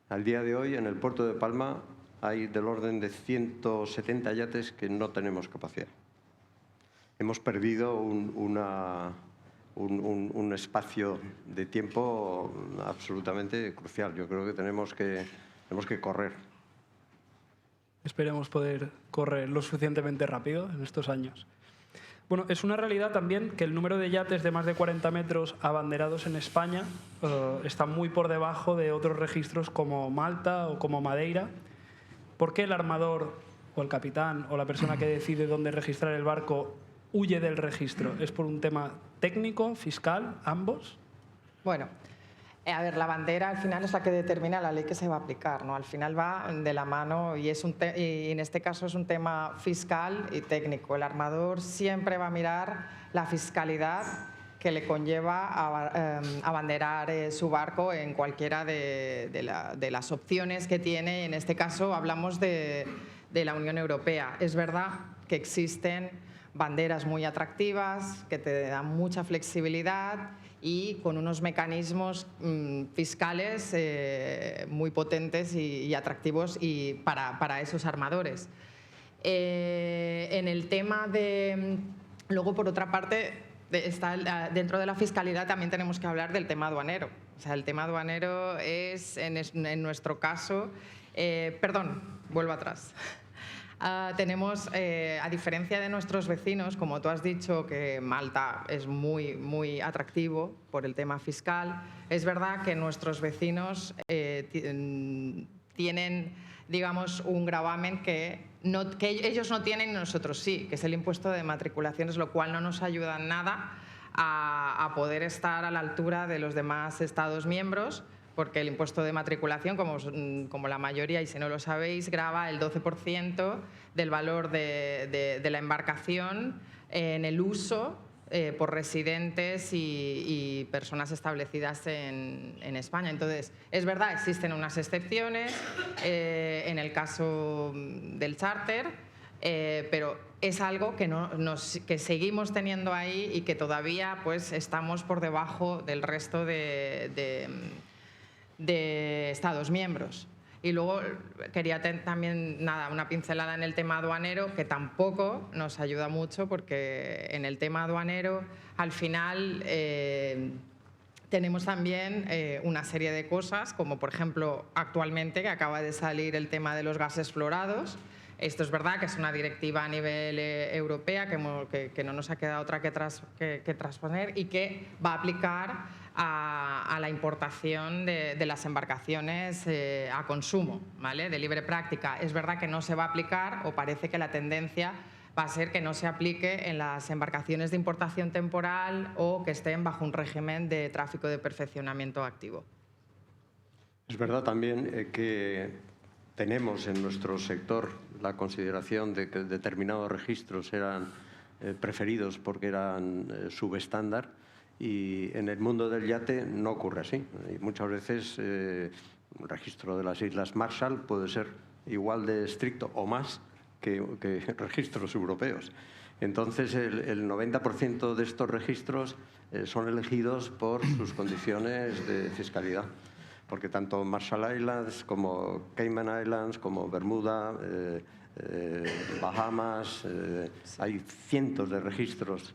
Al día de hoy, en el puerto de Palma, hay del orden de 170 yates que no tenemos capacidad. Hemos perdido un espacio de tiempo absolutamente crucial. Yo creo que tenemos que correr. Esperemos poder correr lo suficientemente rápido en estos años. Bueno, es una realidad también que el número de yates de más de 40 metros abanderados en España está muy por debajo de otros registros como Malta o como Madeira. ¿Por qué el armador o el capitán o la persona que decide dónde registrar el barco huye del registro? ¿Es por un tema técnico, fiscal, ambos? Bueno, a ver, la bandera al final es la que determina la ley que se va a aplicar, ¿no? Al final va de la mano y en este caso es un tema fiscal y técnico. El armador siempre va a mirar la fiscalidad que le conlleva abanderar su barco en cualquiera de las opciones que tiene. En este caso hablamos de la Unión Europea. Es verdad que existen banderas muy atractivas, que te dan mucha flexibilidad y con unos mecanismos fiscales muy potentes y atractivos para esos armadores. En el tema de... Luego, por otra parte, dentro de la fiscalidad también tenemos que hablar del tema aduanero. O sea, el tema aduanero es, en nuestro caso... perdón, vuelvo atrás. Tenemos, a diferencia de nuestros vecinos, como tú has dicho, que Malta es muy, muy atractivo por el tema fiscal, es verdad que nuestros vecinos tienen, digamos, un gravamen que ellos no tienen y nosotros sí, que es el impuesto de matriculaciones, lo cual no nos ayuda en nada a poder estar a la altura de los demás Estados miembros, porque el impuesto de matriculación, como la mayoría, y si no lo sabéis, grava el 12% del valor de la embarcación en el uso por residentes y personas establecidas en España. Entonces, es verdad, existen unas excepciones en el caso del charter, pero es algo que seguimos teniendo ahí y que todavía pues, estamos por debajo del resto de Estados miembros. Y luego quería también una pincelada en el tema aduanero, que tampoco nos ayuda mucho, porque en el tema aduanero al final tenemos también una serie de cosas, como por ejemplo actualmente que acaba de salir el tema de los gases fluorados. Esto es verdad que es una directiva a nivel europea que no nos ha quedado otra que transponer y que va a aplicar a la importación de las embarcaciones a consumo, ¿vale? De libre práctica. Es verdad que no se va a aplicar, o parece que la tendencia va a ser que no se aplique en las embarcaciones de importación temporal o que estén bajo un régimen de tráfico de perfeccionamiento activo. Es verdad también que tenemos en nuestro sector la consideración de que determinados registros eran preferidos porque eran subestándar, y en el mundo del yate no ocurre así. Y muchas veces el registro de las Islas Marshall puede ser igual de estricto o más que registros europeos. Entonces, el 90% de estos registros son elegidos por sus condiciones de fiscalidad, porque tanto Marshall Islands como Cayman Islands, como Bermuda, Bahamas, hay cientos de registros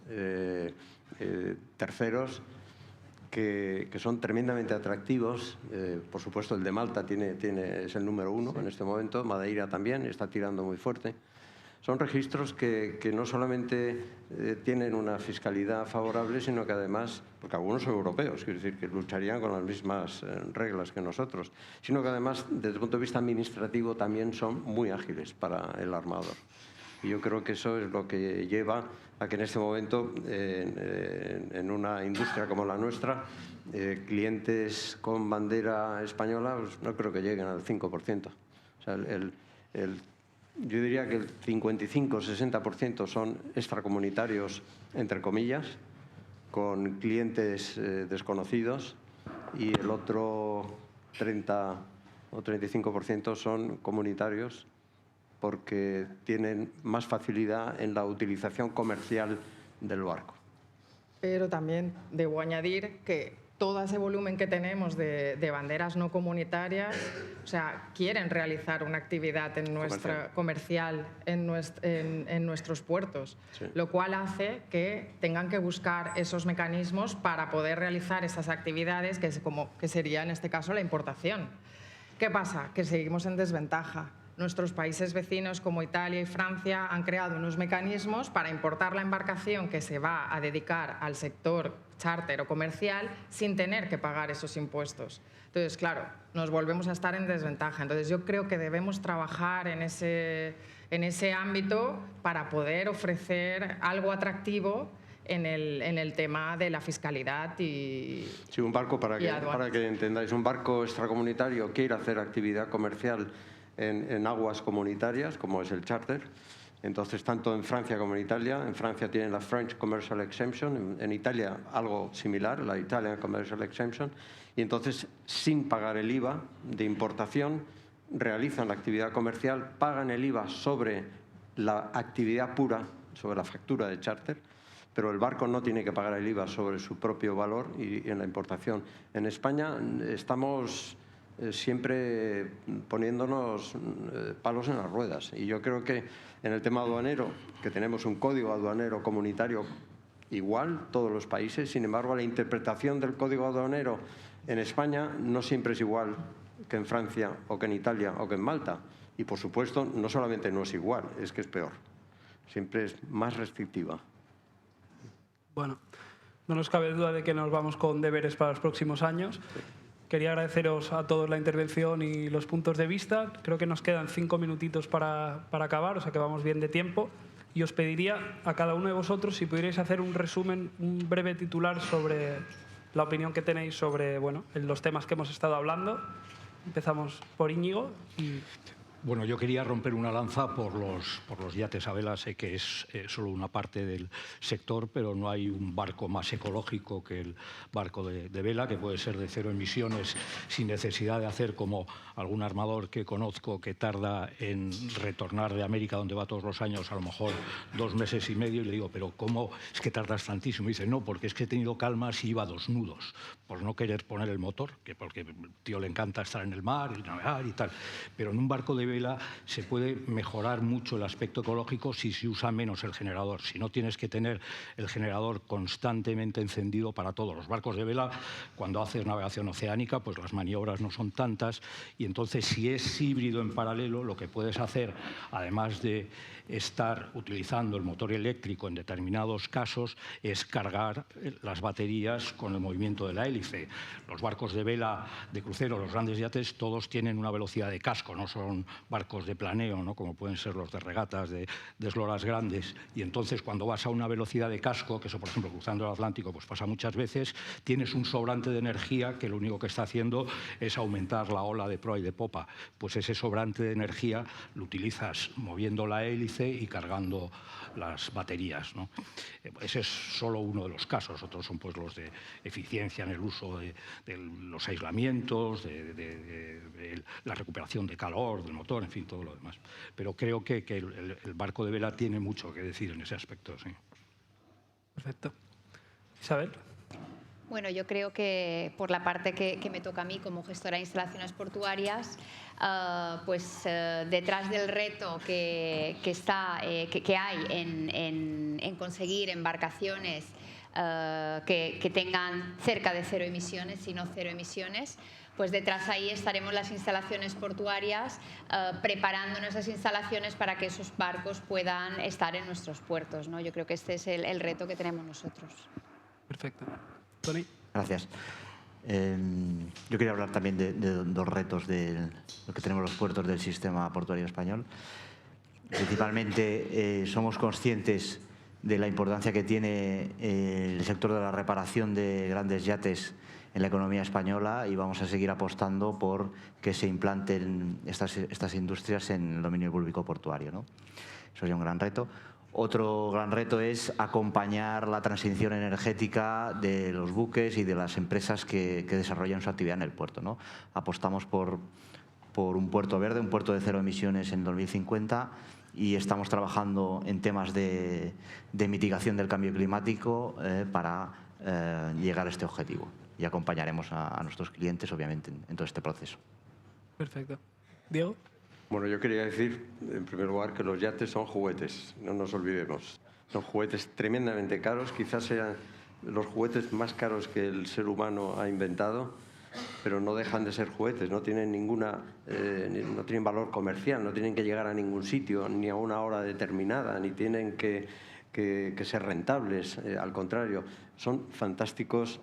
terceros que son tremendamente atractivos. Por supuesto, el de Malta es el número 1 en este momento, Madeira también está tirando muy fuerte. Son registros que no solamente tienen una fiscalidad favorable, sino que además, porque algunos son europeos, quiere decir que lucharían con las mismas reglas que nosotros, sino que además, desde el punto de vista administrativo, también son muy ágiles para el armador. Y yo creo que eso es lo que lleva a que en este momento, en una industria como la nuestra, clientes con bandera española pues, no creo que lleguen al 5%. O sea, yo diría que el 55-60% son extracomunitarios, entre comillas, con clientes desconocidos, y el otro 30 o 35% son comunitarios porque tienen más facilidad en la utilización comercial del barco. Pero también debo añadir que todo ese volumen que tenemos de banderas no comunitarias, o sea, quieren realizar una actividad comercial en nuestros puertos, sí. Lo cual hace que tengan que buscar esos mecanismos para poder realizar esas actividades, que sería en este caso la importación. ¿Qué pasa? Que seguimos en desventaja. Nuestros países vecinos como Italia y Francia han creado unos mecanismos para importar la embarcación que se va a dedicar al sector charter o comercial sin tener que pagar esos impuestos. Entonces, claro, nos volvemos a estar en desventaja. Entonces, yo creo que debemos trabajar en ese ámbito para poder ofrecer algo atractivo en el tema de la fiscalidad y sí, un barco, para que entendáis, un barco extracomunitario quiere hacer actividad comercial en aguas comunitarias, como es el charter, Entonces, tanto en Francia como en Italia tienen la French Commercial Exemption, en Italia algo similar, la Italian Commercial Exemption, y entonces, sin pagar el IVA de importación, realizan la actividad comercial, pagan el IVA sobre la actividad pura, sobre la factura de charter, pero el barco no tiene que pagar el IVA sobre su propio valor y en la importación. En España estamos siempre poniéndonos palos en las ruedas. Y yo creo que en el tema aduanero, que tenemos un código aduanero comunitario igual, todos los países, sin embargo, la interpretación del código aduanero en España no siempre es igual que en Francia o que en Italia o que en Malta. Y, por supuesto, no solamente no es igual, es que es peor. Siempre es más restrictiva. Bueno, no nos cabe duda de que nos vamos con deberes para los próximos años. Quería agradeceros a todos la intervención y los puntos de vista. Creo que nos quedan 5 minutitos para acabar, o sea que vamos bien de tiempo. Y os pediría a cada uno de vosotros si pudierais hacer un resumen, un breve titular sobre la opinión que tenéis sobre los temas que hemos estado hablando. Empezamos por Íñigo. Bueno, yo quería romper una lanza por los yates a vela. Sé que es solo una parte del sector, pero no hay un barco más ecológico que el barco de vela, que puede ser de 0 emisiones sin necesidad de hacer como algún armador que conozco que tarda en retornar de América, donde va todos los años, a lo mejor 2 meses y medio, y le digo, ¿pero cómo es que tardas tantísimo? Y dice, no, porque es que he tenido calmas y iba a 2 nudos, por no querer poner el motor, porque al tío le encanta estar en el mar y navegar y tal. Pero en un barco de vela se puede mejorar mucho el aspecto ecológico si se usa menos el generador. Si no, tienes que tener el generador constantemente encendido para todos. Los barcos de vela, cuando haces navegación oceánica, pues las maniobras no son tantas, y entonces si es híbrido en paralelo, lo que puedes hacer, además de estar utilizando el motor eléctrico en determinados casos, es cargar las baterías con el movimiento de la hélice. Los barcos de vela de crucero, los grandes yates, todos tienen una velocidad de casco, no son barcos de planeo, ¿no? Como pueden ser los de regatas, de esloras grandes. Y entonces, cuando vas a una velocidad de casco, que eso, por ejemplo, cruzando el Atlántico, pues pasa muchas veces, tienes un sobrante de energía que lo único que está haciendo es aumentar la ola de proa y de popa. Pues ese sobrante de energía lo utilizas moviendo la hélice y cargando las baterías, ¿no? Ese es solo uno de los casos. Otros son pues los de eficiencia en el uso de los aislamientos, de la recuperación de calor del motor, en fin, todo lo demás. Pero creo que el barco de vela tiene mucho que decir en ese aspecto, sí. Perfecto. Isabel. Bueno, yo creo que por la parte que me toca a mí como gestora de instalaciones portuarias, detrás del reto que hay en conseguir embarcaciones que tengan cerca de 0 emisiones, si no 0 emisiones, pues detrás ahí estaremos las instalaciones portuarias preparando nuestras instalaciones para que esos barcos puedan estar en nuestros puertos, ¿no? Yo creo que este es el reto que tenemos nosotros. Perfecto. Toni. Gracias. Yo quería hablar también de 2 retos de lo que tenemos los puertos del sistema portuario español. Principalmente somos conscientes de la importancia que tiene el sector de la reparación de grandes yates en la economía española, y vamos a seguir apostando por que se implanten estas industrias en el dominio público portuario, ¿no? Eso sería un gran reto. Otro gran reto es acompañar la transición energética de los buques y de las empresas que desarrollan su actividad en el puerto, ¿no? Apostamos por un puerto verde, un puerto de 0 emisiones en 2050, y estamos trabajando en temas de mitigación del cambio climático para llegar a este objetivo, y acompañaremos a nuestros clientes, obviamente, en todo este proceso. Perfecto. Diego. Bueno, yo quería decir, en primer lugar, que los yates son juguetes, no nos olvidemos. Son juguetes tremendamente caros, quizás sean los juguetes más caros que el ser humano ha inventado, pero no dejan de ser juguetes, no tienen no tienen valor comercial, no tienen que llegar a ningún sitio, ni a una hora determinada, ni tienen que ser rentables, al contrario, son fantásticos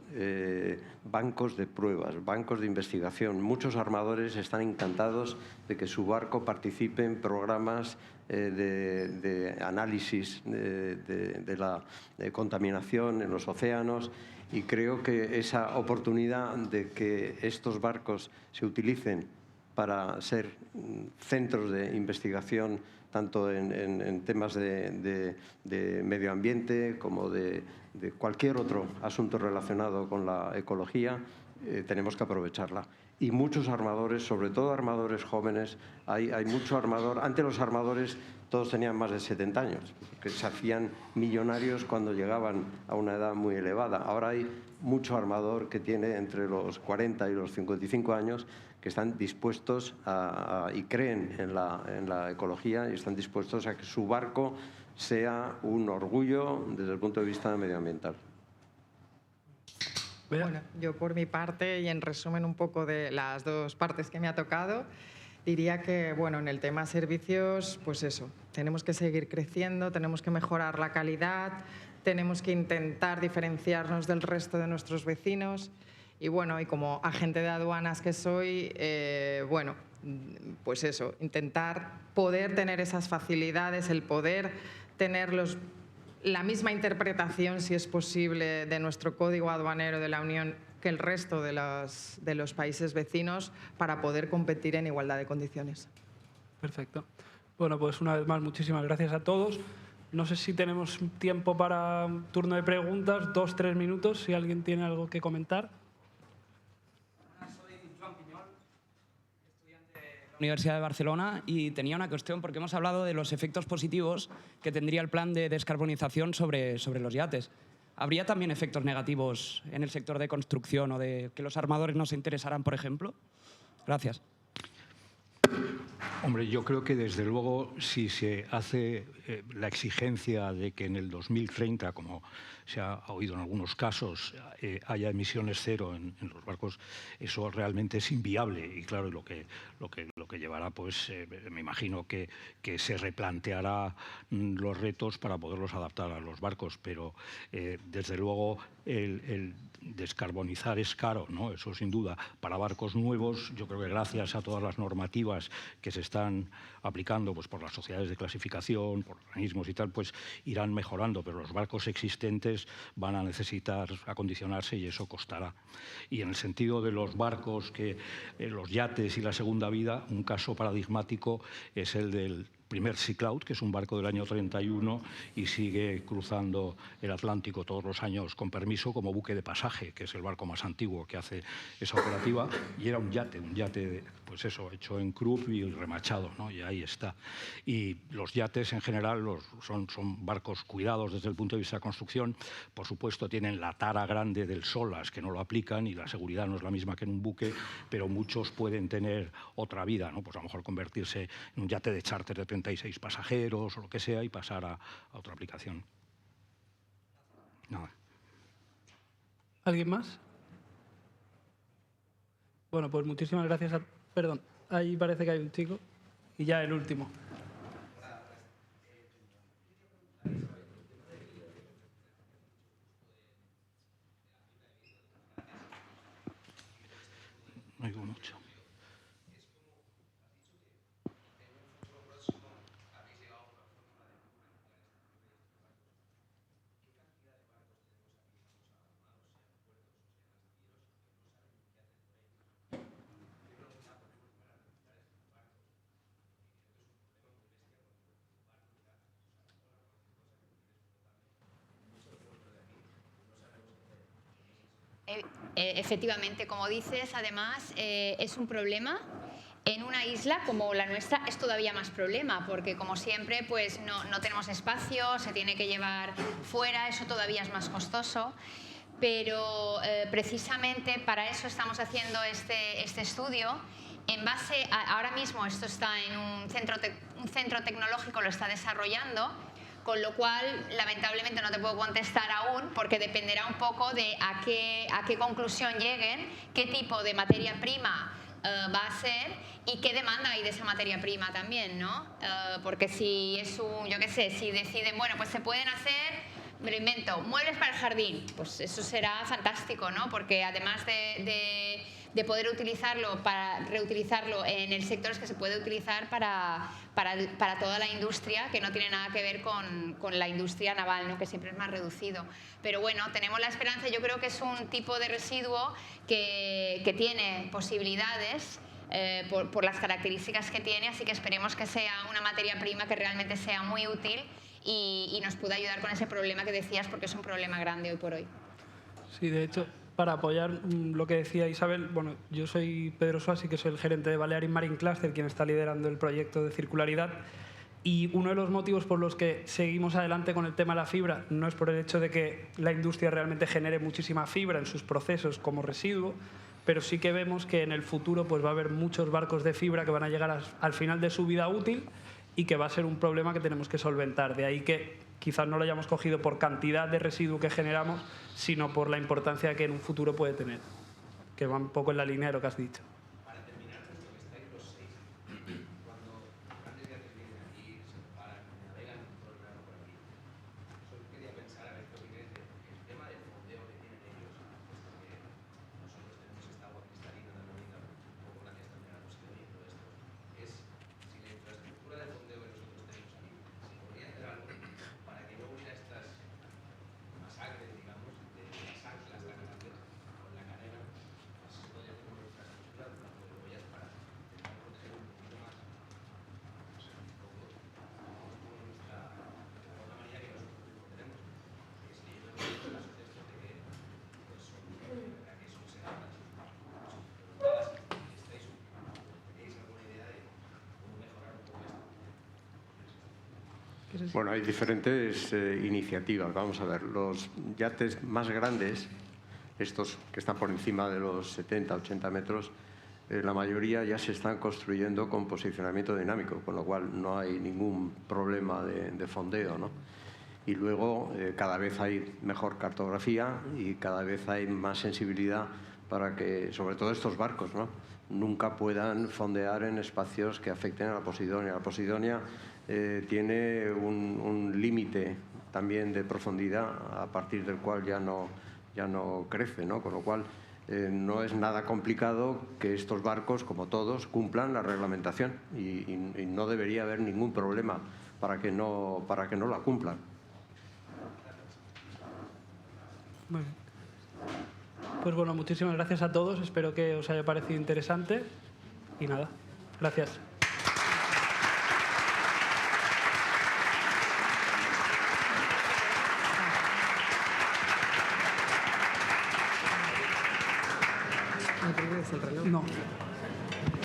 bancos de pruebas, bancos de investigación. Muchos armadores están encantados de que su barco participe en programas de análisis de la contaminación en los océanos, y creo que esa oportunidad de que estos barcos se utilicen para ser centros de investigación tanto en temas de medio ambiente como de cualquier otro asunto relacionado con la ecología, tenemos que aprovecharla. Y muchos armadores, sobre todo armadores jóvenes, hay mucho armador. Antes los armadores todos tenían más de 70 años, que se hacían millonarios cuando llegaban a una edad muy elevada. Ahora hay mucho armador que tiene entre los 40 y los 55 años que están dispuestos y creen en la ecología y están dispuestos a que su barco sea un orgullo desde el punto de vista medioambiental. Bueno, yo por mi parte, y en resumen un poco de las dos partes que me ha tocado, diría que, bueno, en el tema servicios, pues eso, tenemos que seguir creciendo, tenemos que mejorar la calidad, tenemos que intentar diferenciarnos del resto de nuestros vecinos. Y bueno, y como agente de aduanas que soy, bueno, pues eso, intentar poder tener esas facilidades, el poder tener la misma interpretación, si es posible, de nuestro código aduanero de la Unión que el resto de los países vecinos para poder competir en igualdad de condiciones. Perfecto. Bueno, pues una vez más, muchísimas gracias a todos. No sé si tenemos tiempo para un turno de preguntas, 2-3 minutos, si alguien tiene algo que comentar. Universidad de Barcelona, y tenía una cuestión porque hemos hablado de los efectos positivos que tendría el plan de descarbonización sobre los yates. ¿Habría también efectos negativos en el sector de construcción o de que los armadores no se interesaran, por ejemplo? Gracias. Hombre, yo creo que desde luego si se hace la exigencia de que en el 2030, como se ha oído en algunos casos, haya emisiones cero en los barcos, eso realmente es inviable. Y claro, lo que llevará, pues me imagino que se replanteará los retos para poderlos adaptar a los barcos. Pero desde luego el descarbonizar es caro, ¿no? Eso sin duda. Para barcos nuevos, yo creo que gracias a todas las normativas que se están aplicando pues, por las sociedades de clasificación, por organismos y tal, pues irán mejorando, pero los barcos existentes van a necesitar acondicionarse y eso costará. Y en el sentido de los barcos, los yates y la segunda vida, un caso paradigmático es el del primer Sea Cloud, que es un barco del año 31 y sigue cruzando el Atlántico todos los años con permiso como buque de pasaje, que es el barco más antiguo que hace esa operativa, y era un yate pues eso, hecho en Krupp y remachado, ¿no? Y ahí está. Y los yates en general son barcos cuidados desde el punto de vista de construcción. Por supuesto tienen la tara grande del SOLAS, que no lo aplican, y la seguridad no es la misma que en un buque, pero muchos pueden tener otra vida, ¿no? Pues a lo mejor convertirse en un yate de charter de 36 pasajeros o lo que sea y pasar a otra aplicación. Nada. ¿Alguien más? Bueno, pues muchísimas gracias a... Perdón, ahí parece que hay un chico. Y ya el último. No oigo mucho. Efectivamente, como dices, además es un problema. En una isla como la nuestra es todavía más problema, porque como siempre pues no tenemos espacio, se tiene que llevar fuera, eso todavía es más costoso. Pero precisamente para eso estamos haciendo este estudio. En base ahora mismo esto está en un centro tecnológico, lo está desarrollando, con lo cual lamentablemente no te puedo contestar aún porque dependerá un poco de a qué conclusión lleguen, qué tipo de materia prima va a ser y qué demanda hay de esa materia prima también, ¿no? Porque si es yo qué sé, si deciden, bueno, pues se pueden hacer, me lo invento, muebles para el jardín, pues eso será fantástico, ¿no? Porque además de poder utilizarlo para reutilizarlo en el sector, es que se puede utilizar para toda la industria, que no tiene nada que ver con la industria naval, ¿no? Que siempre es más reducido. Pero bueno, tenemos la esperanza, yo creo que es un tipo de residuo que tiene posibilidades por las características que tiene, así que esperemos que sea una materia prima que realmente sea muy útil y nos pueda ayudar con ese problema que decías, porque es un problema grande hoy por hoy. Sí, de hecho, para apoyar lo que decía Isabel, bueno, yo soy Pedro Suasi, que soy el gerente de Balearic Marine Cluster, quien está liderando el proyecto de circularidad. Y uno de los motivos por los que seguimos adelante con el tema de la fibra no es por el hecho de que la industria realmente genere muchísima fibra en sus procesos como residuo, pero sí que vemos que en el futuro pues, va a haber muchos barcos de fibra que van a llegar al final de su vida útil y que va a ser un problema que tenemos que solventar. De ahí que quizás no lo hayamos cogido por cantidad de residuo que generamos, sino por la importancia que en un futuro puede tener, que va un poco en la línea de lo que has dicho. Bueno, hay diferentes iniciativas. Vamos a ver, los yates más grandes, estos que están por encima de los 70, 80 metros, la mayoría ya se están construyendo con posicionamiento dinámico, con lo cual no hay ningún problema de fondeo, ¿no? Y luego cada vez hay mejor cartografía y cada vez hay más sensibilidad para que, sobre todo estos barcos, ¿no?, nunca puedan fondear en espacios que afecten a la Posidonia. La Posidonia tiene un límite también de profundidad a partir del cual ya no crece, ¿no? Con lo cual no es nada complicado que estos barcos, como todos, cumplan la reglamentación y no debería haber ningún problema para que no la cumplan. Bueno. Pues bueno, muchísimas gracias a todos. Espero que os haya parecido interesante. Y nada, gracias. No.